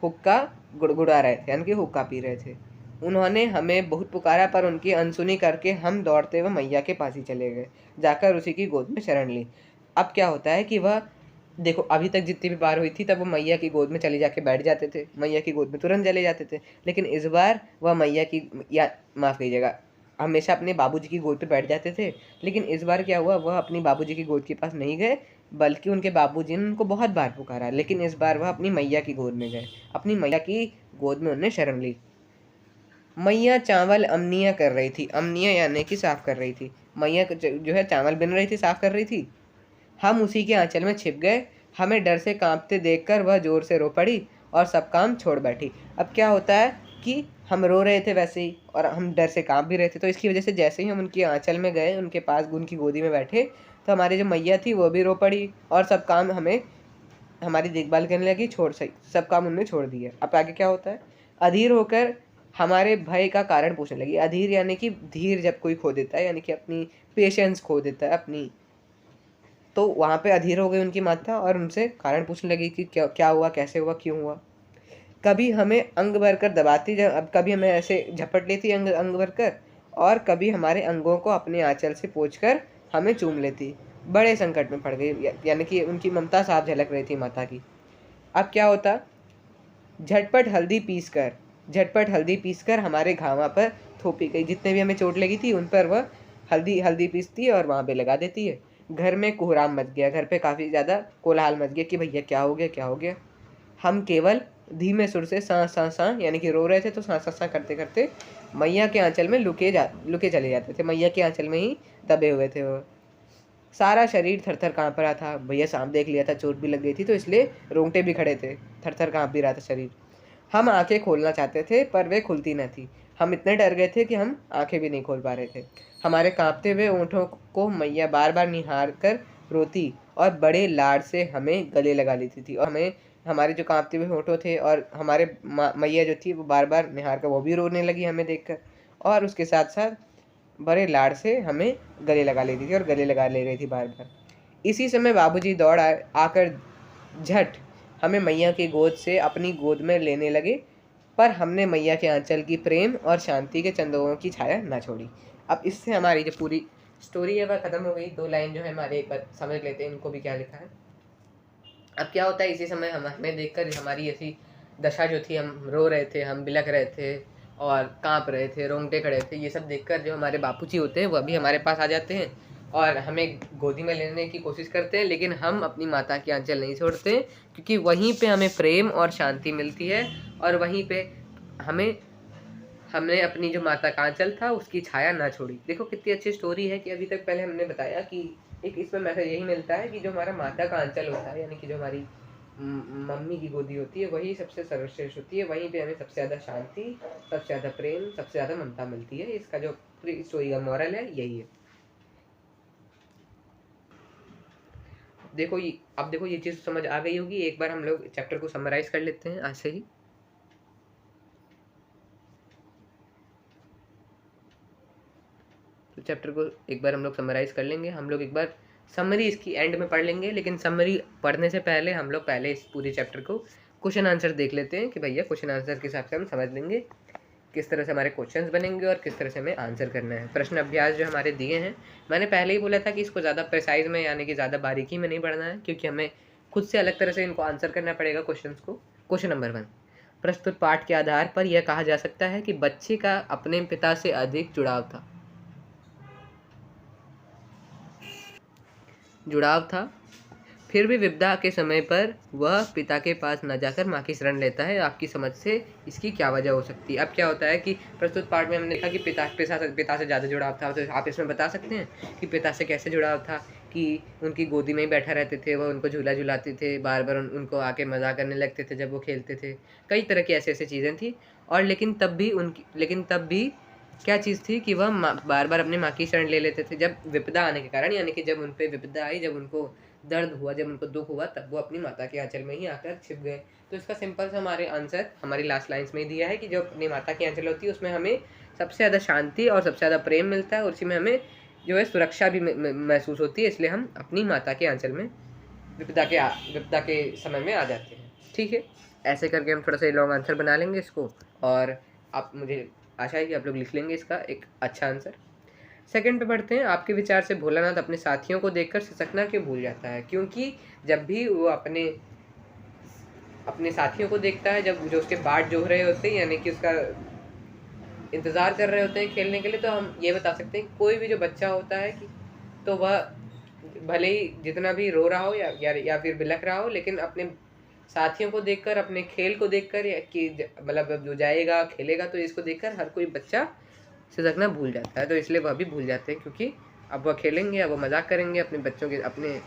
हुक्का गुड़गुड़ा रहे थे, यानी कि हुक्का पी रहे थे। उन्होंने हमें बहुत पुकारा, पर उनकी अनसुनी करके हम दौड़ते हुए मैया के पास ही चले गए, जाकर उसी की गोद में शरण ली। अब क्या होता है कि वह देखो, अभी तक जितनी भी बार हुई थी तब वो मैया की गोद में चले जाके बैठ जाते थे, मैया की गोद में तुरंत चले जाते थे। लेकिन इस बार वह मैया की या माफ़ कीजिएगा, हमेशा अपने बाबूजी की गोद पे बैठ जाते थे। लेकिन इस बार क्या हुआ, वह अपनी बाबूजी की गोद के पास नहीं गए, बल्कि उनके बाबूजी ने उनको बहुत बार पुकारा, लेकिन इस बार वह अपनी मैया की गोद में गए, अपनी मैया की गोद में उन्हें शरण ली। मैया चावल अमनिया कर रही थी, अमनिया यानी कि साफ कर रही थी, मैया जो है चावल बिन रही थी, साफ कर रही थी। हम उसी के आंचल में छिप गए, हमें डर से कांपते देखकर वह जोर से रो पड़ी और सब काम छोड़ बैठी। अब क्या होता है कि हम रो रहे थे वैसे ही, और हम डर से कांप भी रहे थे, तो इसकी वजह से जैसे ही हम उनकी आंचल में गए, उनके पास उनकी गोदी में बैठे, तो हमारी जो मैया थी वो भी रो पड़ी और सब काम हमें हमारी देखभाल करने लगी, सब काम उन्होंने छोड़ दिया। अब आगे क्या होता है, अधीर होकर हमारे भय का कारण पूछने लगी। अधीर यानी कि धीर जब कोई खो देता है, यानी कि अपनी पेशेंस खो देता है अपनी, तो वहाँ पे अधीर हो गई उनकी माता और उनसे कारण पूछने लगी कि क्या क्या हुआ, कैसे हुआ, क्यों हुआ। कभी हमें अंग भर कर दबाती, जब अब कभी हमें ऐसे झपट लेती अंग अंग भर कर, और कभी हमारे अंगों को अपने आंचल से पोंछकर हमें चूम लेती। बड़े संकट में पड़ गई, यानी कि उनकी ममता साफ झलक रही थी माता की। अब क्या होता, झटपट हल्दी पीसकर हमारे घावा पर थोपी गई। जितने भी हमें चोट लगी थी उन पर वह हल्दी हल्दी पीसती है और वहाँ पे लगा देती है। घर में कोहराम मच गया, घर पे काफ़ी ज़्यादा कोलाहल मच गया कि भैया क्या हो गया, क्या हो गया। हम केवल धीमे सुर से सा यानी कि रो रहे थे, तो सा करते करते मैया के आंचल में लुके चले जाते थे, मैया के आंचल में ही दबे हुए थे वो। सारा शरीर थर थर काँप रहा था, भैया सांप देख लिया था, चोट भी लग गई थी, तो इसलिए रोंगटे भी खड़े थे, थर थर काँप भी रहा था शरीर। हम आंखें खोलना चाहते थे पर वे खुलती न थी। हम इतने डर गए थे कि हम आंखें भी नहीं खोल पा रहे थे। हमारे कांपते हुए होंठों को मैया बार बार निहार कर रोती और बड़े लाड से हमें गले लगा लेती थी, और हमें हमारे जो कांपते हुए होंठों थे और हमारे मैया जो थी वो बार बार निहार कर वो भी रोने लगी हमें देखकर, और उसके साथ साथ बड़े लाड से हमें गले लगा लेती थी और गले लगा ले रही थी बार बार। इसी समय बाबूजी दौड़ आकर झट हमें मैया की गोद से अपनी गोद में लेने लगे, पर हमने मैया के आंचल की प्रेम और शांति के चंदों की छाया ना छोड़ी। अब इससे हमारी जो पूरी स्टोरी है वह खत्म हो गई। 2 लाइन जो है हमारे एक बार समझ लेते हैं इनको भी क्या लिखा है। अब क्या होता है, इसी समय हमें देखकर हमारी ऐसी दशा जो थी, हम रो रहे थे, हम बिलख रहे थे और कांप रहे थे, रोंगटे खड़े थे, ये सब देखकर जो हमारे बापूजी होते हैं वह भी हमारे पास आ जाते हैं और हमें गोदी में लेने की कोशिश करते हैं, लेकिन हम अपनी माता की आंचल नहीं छोड़ते, क्योंकि वहीं पे हमें प्रेम और शांति मिलती है, और वहीं पे हमने अपनी जो माता का आंचल था उसकी छाया ना छोड़ी। देखो कितनी अच्छी स्टोरी है कि अभी तक पहले हमने बताया कि एक इसमें मैसेज यही मिलता है कि जो हमारा माता का आंचल होता है, यानी कि जो हमारी मम्मी की गोदी होती है, वही सबसे सर्वश्रेष्ठ होती है, वहीं पे हमें सबसे ज़्यादा शांति, सबसे ज़्यादा प्रेम, सबसे ज़्यादा ममता मिलती है। इसका जो पूरी स्टोरी का मॉरल है यही है। अब देखो ये चीज़ समझ आ गई होगी। एक बार हम लोग चैप्टर को समराइज कर लेते हैं आज से ही। तो चैप्टर को एक बार हम लोग समराइज कर लेंगे। हम लोग एक बार समरी इसकी एंड में पढ़ लेंगे, लेकिन समरी पढ़ने से पहले हम लोग पहले इस पूरे चैप्टर को क्वेश्चन आंसर देख लेते हैं कि भैया क्वेश्चन आंसर के हिसाब से हम समझ लेंगे किस तरह से हमारे क्वेश्चंस बनेंगे और किस तरह से हमें आंसर करना है। प्रश्न अभ्यास जो हमारे दिए हैं, मैंने पहले ही बोला था कि इसको ज़्यादा प्रिसाइज में यानी कि ज़्यादा बारीकी में नहीं पढ़ना है, क्योंकि हमें खुद से अलग तरह से इनको आंसर करना पड़ेगा क्वेश्चन को। क्वेश्चन नंबर 1, प्रस्तुत पाठ के आधार पर यह कहा जा सकता है कि बच्चे का अपने पिता से अधिक जुड़ाव था, फिर भी विपदा के समय पर वह पिता के पास न जाकर माँ की शरण लेता है। आपकी समझ से इसकी क्या वजह हो सकती है। अब क्या होता है कि प्रस्तुत पाठ में हमने देखा कि पिता से ज़्यादा जुड़ाव था, तो आप इसमें बता सकते हैं कि पिता से कैसे जुड़ाव था, कि उनकी गोदी में ही बैठा रहते थे, वह उनको झूला झुलाते थे, बार बार उनको आके मजाक करने लगते थे जब वो खेलते थे, कई तरह की ऐसी ऐसी चीज़ें थी। और लेकिन तब भी क्या चीज़ थी कि वह बार बार अपनी माँ की शरण ले लेते थे जब विपदा आने के कारण, यानी कि जब उन पर विपदा आई, जब उनको दर्द हुआ, जब उनको दुख हुआ, तब वो अपनी माता के आंचल में ही आकर छिप गए। तो इसका सिंपल सा हमारे आंसर हमारी लास्ट लाइन्स में ही दिया है कि जो अपनी माता की आंचल होती है उसमें हमें सबसे ज़्यादा शांति और सबसे ज़्यादा प्रेम मिलता है, और उसी में हमें जो है सुरक्षा भी महसूस होती है, इसलिए हम अपनी माता के आंचल में विपदा के समय में आ जाते हैं। ठीक है, ऐसे करके हम थोड़ा सा लॉन्ग आंसर बना लेंगे इसको, और आप मुझे आशा है कि आप लोग लिख लेंगे इसका एक अच्छा आंसर। सेकंड पे पढ़ते हैं, आपके विचार से भोलानाथ अपने साथियों को देखकर सिसकना क्यों भूल जाता है। क्योंकि जब भी वो अपने साथियों को देखता है, जब जो उसके बाट जोह रहे होते हैं, यानी कि उसका इंतज़ार कर रहे होते हैं खेलने के लिए, तो हम ये बता सकते हैं कोई भी जो बच्चा होता है कि तो वह भले ही जितना भी रो रहा हो या फिर बिलख रहा हो, लेकिन अपने साथियों को देखकर, अपने खेल को देखकर, या कि मतलब जो जाएगा खेलेगा तो इसको देखकर हर कोई बच्चा सिसकना भूल जाता है। तो इसलिए वह भी भूल जाते हैं, क्योंकि अब वह खेलेंगे, अब वो मजाक करेंगे अपने बच्चों के, अपने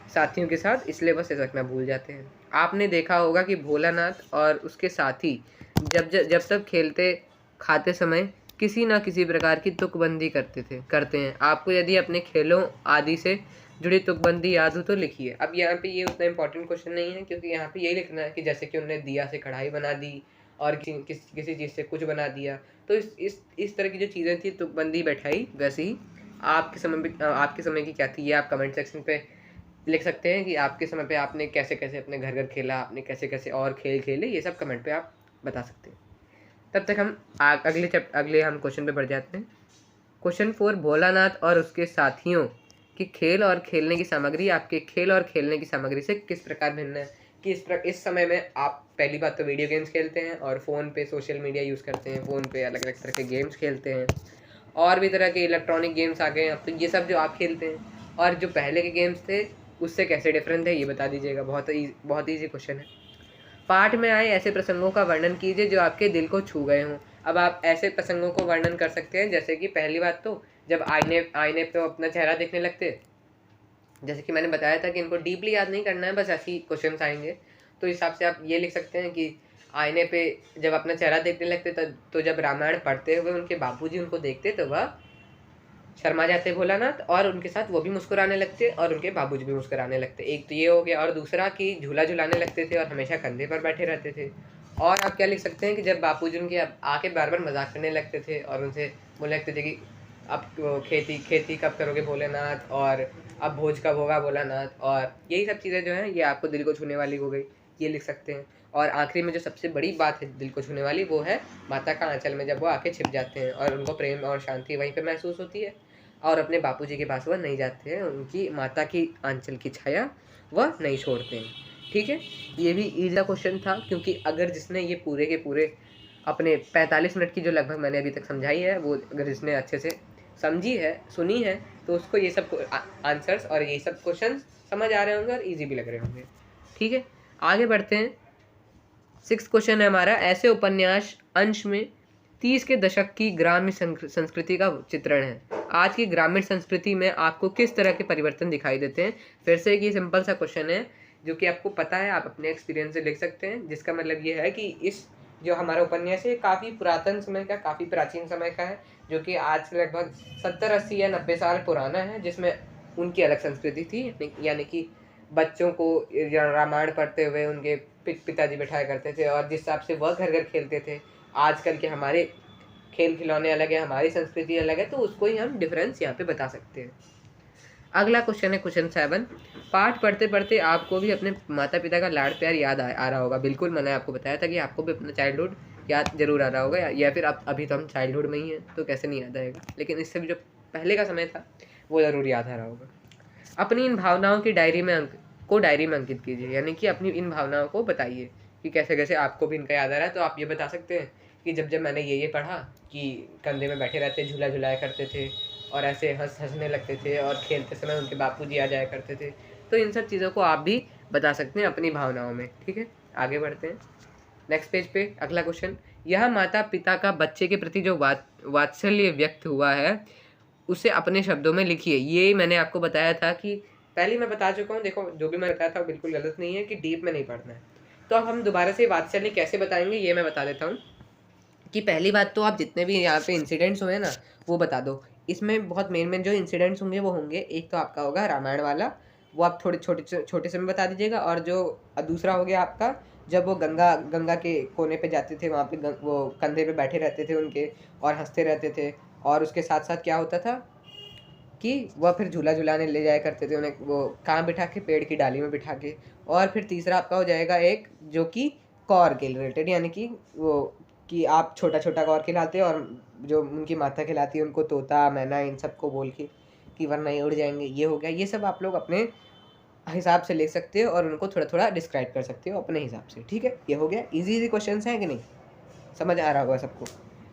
साथियों के साथ, इसलिए वह सिसकना भूल जाते हैं। आपने देखा होगा कि भोलानाथ और उसके साथी जब तक खेलते खाते समय किसी ना किसी प्रकार की तुकबंदी करते हैं। आपको यदि अपने खेलों आदि से जुड़ी तुकबंदी याद हो तो लिखिए। अब यहाँ पे ये उतना इंपॉर्टेंट क्वेश्चन नहीं है, क्योंकि यहाँ पे यही लिखना है कि जैसे कि उन्होंने दिया से कढ़ाई बना दी और किसी चीज़ से कुछ बना दिया। तो इस तरह की जो चीज़ें थी तुकबंदी बैठाई, वैसे ही आपके समय की क्या थी, ये आप कमेंट सेक्शन पे लिख सकते हैं कि आपके समय पे आपने कैसे कैसे अपने घर घर खेला, आपने कैसे कैसे और खेल खेले, ये सब कमेंट पे आप बता सकते हैं। तब तक हम अगले हम क्वेश्चन पे बढ़ जाते हैं। क्वेश्चन 4, भोलानाथ और उसके साथियों की खेल और खेलने की सामग्री आपके खेल और खेलने की सामग्री से किस प्रकार भिन्न है। कि इस समय में आप पहली बात तो वीडियो गेम्स खेलते हैं और फ़ोन पे सोशल मीडिया यूज़ करते हैं, फ़ोन पे अलग अलग तरह के गेम्स खेलते हैं, और भी तरह के इलेक्ट्रॉनिक गेम्स आ गए हैं अब तो। ये सब जो आप खेलते हैं और जो पहले के गेम्स थे उससे कैसे डिफरेंट है, ये बता दीजिएगा। बहुत ईजी क्वेश्चन है। पाठ में आए ऐसे प्रसंगों का वर्णन कीजिए जो आपके दिल को छू गए हों। अब आप ऐसे प्रसंगों को वर्णन कर सकते हैं जैसे कि पहली बात तो जब आईने पे अपना चेहरा देखने लगते, जैसे कि मैंने बताया था कि इनको डीपली याद नहीं करना है, बस ऐसे ही क्वेश्चन आएंगे। तो इस हिसाब से आप ये लिख सकते हैं कि आईने पे जब अपना चेहरा देखने लगते तो जब रामायण पढ़ते हुए उनके बापूजी उनको देखते तो वह शर्मा जाते भोलानाथ, और उनके साथ वो भी मुस्कुराने लगते और उनके बाबूजी भी मुस्कुराने लगते। एक तो ये हो गया, और दूसरा कि झूला झुलाने लगते थे और हमेशा कंधे पर बैठे रहते थे। और आप क्या लिख सकते हैं कि जब बापूजी उनके आके बार बार मजाक करने लगते थे और उनसे बोलने लगते थे कि अब खेती कब करोगे भोलेनाथ, और अब भोज कब होगा भोलानाथ, और यही सब चीज़ें जो हैं ये आपको दिल को छूने वाली हो गई, ये लिख सकते हैं। और आखिरी में जो सबसे बड़ी बात है दिल को छूने वाली, वो है माता का आंचल में जब वो आके छिप जाते हैं और उनको प्रेम और शांति वहीं पे महसूस होती है, और अपने बापूजी के पास वह नहीं जाते हैं, उनकी माता की आंचल की छाया वह नहीं छोड़ते हैं। ठीक है, ये भी ईजी क्वेश्चन था, क्योंकि अगर जिसने ये पूरे के पूरे अपने 45 मिनट की जो लगभग मैंने अभी तक समझाई है, वो अगर जिसने अच्छे से समझी है, सुनी है, तो उसको ये सब आंसर्स और ये सब क्वेश्चन समझ आ रहे होंगे और इजी भी लग रहे होंगे। ठीक है, आगे बढ़ते हैं। 6 क्वेश्चन है हमारा, ऐसे उपन्यास अंश में 30 के दशक की ग्राम्य संस्कृति का चित्रण है। आज की ग्रामीण संस्कृति में आपको किस तरह के परिवर्तन दिखाई देते हैं। फिर से एक ये सिंपल सा क्वेश्चन है जो कि आपको पता है, आप अपने एक्सपीरियंस से लिख सकते हैं, जिसका मतलब ये है कि इस जो हमारा उपन्यास है काफ़ी पुरातन समय का, काफ़ी प्राचीन समय का है, जो कि आज से लगभग 70, 80 या 90 साल पुराना है, जिसमें उनकी अलग संस्कृति थी। यानी कि बच्चों को रामायण पढ़ते हुए उनके पिताजी बैठाया करते थे, और जिस हिसाब से वह घर घर खेलते थे। आजकल के हमारे खेल खिलौने अलग है, हमारी संस्कृति अलग है, तो उसको ही हम डिफरेंस यहाँ पे बता सकते हैं। अगला क्वेश्चन है क्वेश्चन 7, पाठ पढ़ते पढ़ते आपको भी अपने माता पिता का लाड़ प्यार याद आ रहा होगा। बिल्कुल, मैंने आपको बताया था कि आपको भी अपना चाइल्डहुड याद जरूर आ रहा होगा, या फिर आप अभी तो हम चाइल्डहुड में ही हैं तो कैसे नहीं याद आएगा, लेकिन इससे भी जो पहले का समय था वो ज़रूर याद आ रहा होगा। अपनी इन भावनाओं की डायरी में अंकित कीजिए, यानी कि अपनी इन भावनाओं को बताइए कि कैसे कैसे आपको भी इनका याद आ रहा है। तो आप ये बता सकते हैं कि जब मैंने ये पढ़ा कि कंधे में बैठे रहते, झूला झुलाया करते थे और ऐसे हंसने लगते थे, और खेलते समय उनके बापूजी आ जाया करते थे। तो इन सब चीज़ों को आप भी बता सकते हैं अपनी भावनाओं में। ठीक है, आगे बढ़ते हैं नेक्स्ट पेज पे। अगला क्वेश्चन, यह माता पिता का बच्चे के प्रति जो वात्सल्य व्यक्त हुआ है उसे अपने शब्दों में लिखिए। ये मैंने आपको बताया था कि पहले मैं बता चुका हूँ। देखो, जो भी मैं बताया था वो बिल्कुल गलत नहीं है कि डीप में नहीं पढ़ना है। तो अब हम दोबारा से वात्सल्य कैसे बताएंगे ये मैं बता देता हूँ। कि पहली बात तो आप जितने भी यहाँ पे इंसिडेंट्स हुए ना वो बता दो। इसमें बहुत मेन जो इंसिडेंट्स होंगे वो होंगे, एक तो आपका होगा रामायण वाला, वो आप थोड़े छोटे से में बता दीजिएगा। और जो दूसरा हो गया आपका, जब वो गंगा के कोने पे जाते थे, वहाँ पे वो कंधे पे बैठे रहते थे उनके और हंसते रहते थे, और उसके साथ साथ क्या होता था कि वह फिर झूला झुलाने ले जाया करते थे उन्हें, वो कहाँ बिठा के, पेड़ की डाली में बिठा के। और फिर तीसरा आपका हो जाएगा एक जो कि कौर के रिलेटेड, यानी कि वो कि आप छोटा छोटा कौर खिलाते और जो उनकी माता खिलाती है उनको तोता मैना इन सबको बोल के कि वरना ये उड़ जाएंगे। ये हो गया, ये सब आप लोग अपने हिसाब से लिख सकते हो और उनको थोड़ा थोड़ा डिस्क्राइब कर सकते हो अपने हिसाब से। ठीक है, ये हो गया। इजी क्वेश्चन हैं कि नहीं, समझ आ रहा होगा सबको।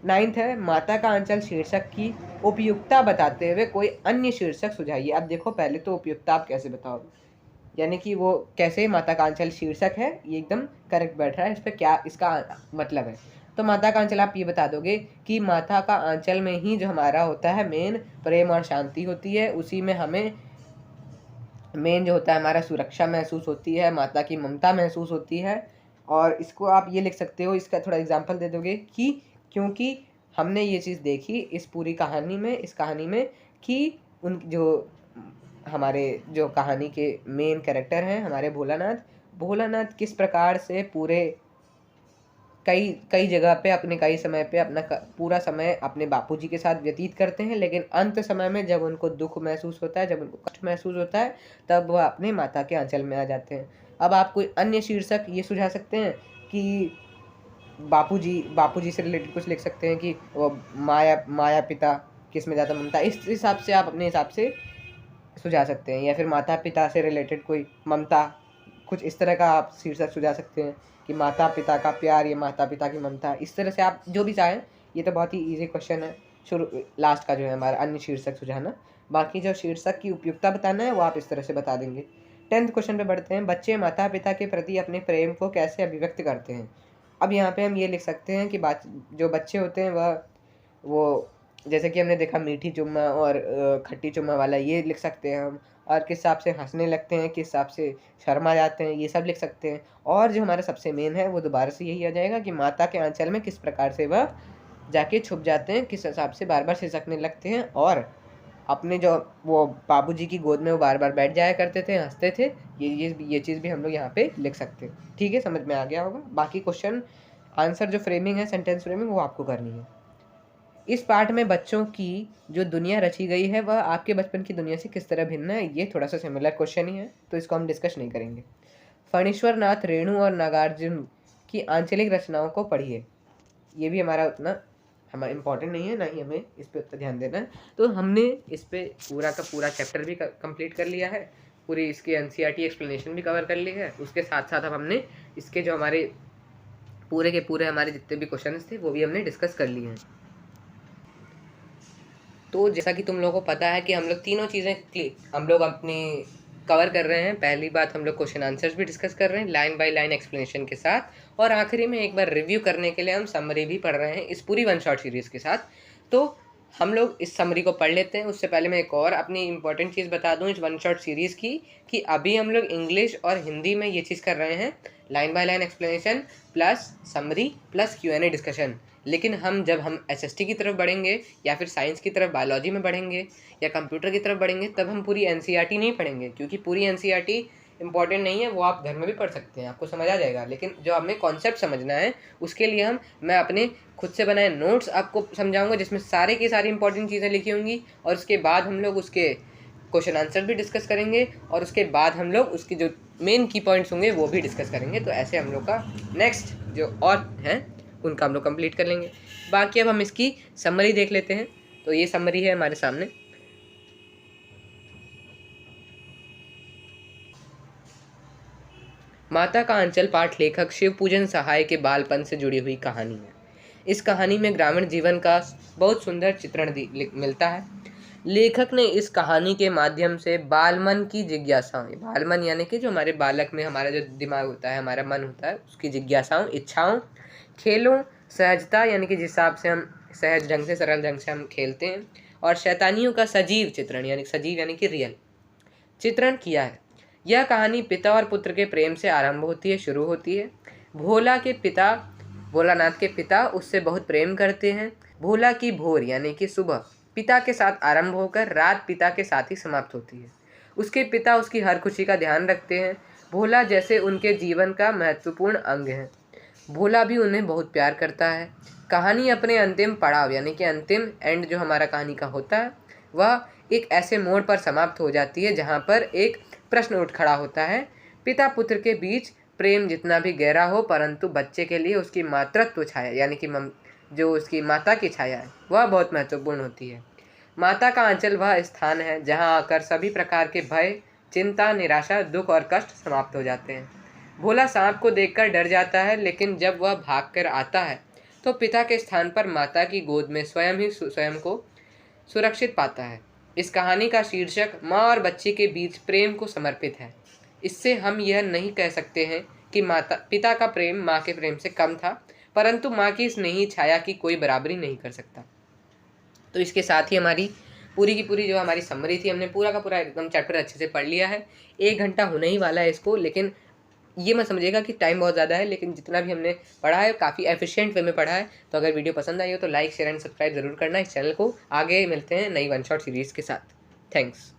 9th है, माता का आंचल शीर्षक की उपयुक्तता बताते हुए कोई अन्य शीर्षक सुझाइए। अब देखो, पहले तो उपयुक्तता आप कैसे बताओगे, यानी कि वो कैसे माता का आंचल शीर्षक है, ये एकदम करेक्ट बैठ रहा है। इस पर क्या इसका मतलब है, तो माता का आंचल आप ये बता दोगे कि माता का आंचल में ही जो हमारा होता है मेन प्रेम और शांति होती है, उसी में हमें मेन जो होता है हमारा सुरक्षा महसूस होती है, माता की ममता महसूस होती है। और इसको आप ये लिख सकते हो, इसका थोड़ा एग्जांपल दे दोगे कि क्योंकि हमने ये चीज़ देखी इस पूरी कहानी में, इस कहानी में कि उन जो हमारे जो कहानी के मेन कैरेक्टर हैं हमारे भोलानाथ किस प्रकार से पूरे कई कई जगह पे अपने कई समय पे अपना पूरा समय अपने बापूजी के साथ व्यतीत करते हैं, लेकिन अंत समय में जब उनको दुख महसूस होता है, जब उनको कष्ट महसूस होता है, तब वह अपने माता के आंचल में आ जाते हैं। अब आप कोई अन्य शीर्षक ये सुझा सकते हैं कि बापूजी से रिलेटेड कुछ लिख सकते हैं कि वो माया पिता किस में ज़्यादा ममता, इस हिसाब से आप अपने हिसाब से सुझा सकते हैं। या फिर माता पिता से रिलेटेड कोई ममता, कुछ इस तरह का आप शीर्षक सुझा सकते हैं कि माता पिता का प्यार, ये माता पिता की ममता, इस तरह से आप जो भी चाहें। ये तो बहुत ही इजी क्वेश्चन है, शुरू लास्ट का जो है हमारा अन्य शीर्षक सुझाना। बाकी जो शीर्षक की उपयुक्तता बताना है वो आप इस तरह से बता देंगे। 10th क्वेश्चन पे बढ़ते हैं। बच्चे माता पिता के प्रति अपने प्रेम को कैसे अभिव्यक्त करते हैं। अब यहाँ पे हम ये लिख सकते हैं कि जो बच्चे होते हैं वो जैसे कि हमने देखा मीठी चुम्मा और खट्टी चुम्मा वाला, ये लिख सकते हैं हम। और किस हिसाब से हंसने लगते हैं, किस हिसाब से शर्मा जाते हैं, ये सब लिख सकते हैं। और जो हमारा सबसे मेन है वो दोबारा से यही आ जाएगा कि माता के आंचल में किस प्रकार से वह जाके छुप जाते हैं, किस हिसाब से बार बार सिसकने लगते हैं, और अपने जो वो बाबूजी की गोद में वो बार बार बैठ जाया करते थे, हंसते थे। ये चीज़ भी हम लोग यहाँ पे लिख सकते हैं। ठीक है, समझ में आ गया होगा। बाकी क्वेश्चन आंसर जो फ्रेमिंग है, सेंटेंस फ्रेमिंग, वो आपको करनी है। इस पाठ में बच्चों की जो दुनिया रची गई है वह आपके बचपन की दुनिया से किस तरह भिन्न है। ये थोड़ा सा सिमिलर क्वेश्चन ही है, तो इसको हम डिस्कस नहीं करेंगे। फणीश्वर नाथ, रेणु और नागार्जुन की आंचलिक रचनाओं को पढ़िए। ये भी हमारा उतना इम्पोर्टेंट नहीं है, ना ही हमें इस पर उतना ध्यान देना है। तो हमने इस पर पूरा का पूरा चैप्टर भी कंप्लीट कर लिया है, पूरी इसकी एनसीईआरटी एक्सप्लेनेशन भी कवर कर ली है। उसके साथ साथ अब हमने इसके जो हमारे पूरे के पूरे हमारे जितने भी क्वेश्चन थे वो भी हमने डिस्कस कर लिए हैं। तो जैसा कि तुम लोगों को पता है कि हम लोग तीनों चीज़ें हम लोग अपनी कवर कर रहे हैं। पहली बात, हम लोग क्वेश्चन आंसर्स भी डिस्कस कर रहे हैं लाइन बाय लाइन एक्सप्लेनेशन के साथ, और आखिरी में एक बार रिव्यू करने के लिए हम समरी भी पढ़ रहे हैं इस पूरी वन शॉट सीरीज़ के साथ। तो हम लोग इस समरी को पढ़ लेते हैं। उससे पहले मैं एक और अपनी इंपॉर्टेंट चीज़ बता दूं इस वन शॉट सीरीज़ की, कि अभी हम लोग इंग्लिश और हिंदी में ये चीज़ कर रहे हैं, line by line explanation plus summary plus Q&A discussion. लेकिन जब हम SST की तरफ बढ़ेंगे, या फिर साइंस की तरफ, बायोलॉजी में बढ़ेंगे, या कंप्यूटर की तरफ बढ़ेंगे, तब हम पूरी NCERT नहीं पढ़ेंगे, क्योंकि पूरी NCERT इंपॉर्टेंट नहीं है, वो आप घर में भी पढ़ सकते हैं, आपको समझ आ जाएगा। लेकिन जो हमें कॉन्सेप्ट समझना है उसके लिए मैं अपने खुद से बनाए नोट्स आपको समझाऊंगा, जिसमें सारे की सारी इंपॉर्टेंट चीज़ें लिखी होंगी, और उसके बाद हम लोग उसके क्वेश्चन आंसर भी डिस्कस करेंगे, और उसके बाद हम लोग उसकी जो मेन की पॉइंट्स होंगे वो भी डिस्कस करेंगे। तो ऐसे हम लोग का नेक्स्ट जो और हैं उनका हम लोग कंप्लीट कर लेंगे। बाकी अब हम इसकी समरी देख लेते हैं। तो ये समरी है हमारे सामने। माता का आंचल पाठ लेखक शिव पूजन सहाय के बालपन से जुड़ी हुई कहानी है। इस कहानी में ग्रामीण जीवन का बहुत सुंदर चित्रण मिलता है। लेखक ने इस कहानी के माध्यम से बालमन की जिज्ञासाओं, बालमन यानी कि जो हमारे बालक में हमारा जो दिमाग होता है, हमारा मन होता है, उसकी जिज्ञासाओं, इच्छाओं, खेलों, सहजता यानी कि जिस हिसाब से हम सहज ढंग से, सरल ढंग से हम खेलते हैं, और शैतानियों का सजीव चित्रण यानी सजीव यानी कि रियल चित्रण किया है। यह कहानी पिता और पुत्र के प्रेम से आरंभ होती है, शुरू होती है। भोलानाथ के पिता उससे बहुत प्रेम करते हैं। भोला की भोर यानी कि सुबह पिता के साथ आरंभ होकर रात पिता के साथ ही समाप्त होती है। उसके पिता उसकी हर खुशी का ध्यान रखते हैं। भोला जैसे उनके जीवन का महत्वपूर्ण अंग है। भोला भी उन्हें बहुत प्यार करता है। कहानी अपने अंतिम पड़ाव यानी कि अंतिम एंड जो हमारा कहानी का होता है, वह एक ऐसे मोड़ पर समाप्त हो जाती है जहाँ पर एक प्रश्न उठ खड़ा होता है। पिता पुत्र के बीच प्रेम जितना भी गहरा हो, परंतु बच्चे के लिए उसकी मातृत्व छाया यानी कि जो उसकी माता की छाया है वह बहुत महत्वपूर्ण होती है। माता का आंचल वह स्थान है जहाँ आकर सभी प्रकार के भय, चिंता, निराशा, दुख और कष्ट समाप्त हो जाते हैं। भोला सांप को देखकर डर जाता है, लेकिन जब वह भागकर आता है तो पिता के स्थान पर माता की गोद में स्वयं को सुरक्षित पाता है। इस कहानी का शीर्षक माँ और बच्चे के बीच प्रेम को समर्पित है। इससे हम यह नहीं कह सकते हैं कि माता पिता का प्रेम माँ के प्रेम से कम था, परंतु माँ की स्नेही छाया की कोई बराबरी नहीं कर सकता। तो इसके साथ ही हमारी पूरी की पूरी जो हमारी समरी थी, हमने पूरा का पूरा एकदम चैप्टर अच्छे से पढ़ लिया है। 1 घंटा होने ही वाला है इसको, लेकिन ये मत समझिएगा कि टाइम बहुत ज़्यादा है, लेकिन जितना भी हमने पढ़ा है काफ़ी एफिशिएंट वे में पढ़ा है। तो अगर वीडियो पसंद आई हो तो लाइक शेयर एंड सब्सक्राइब ज़रूर करना इस चैनल को। आगे मिलते हैं नई वन शॉट सीरीज़ के साथ। थैंक्स।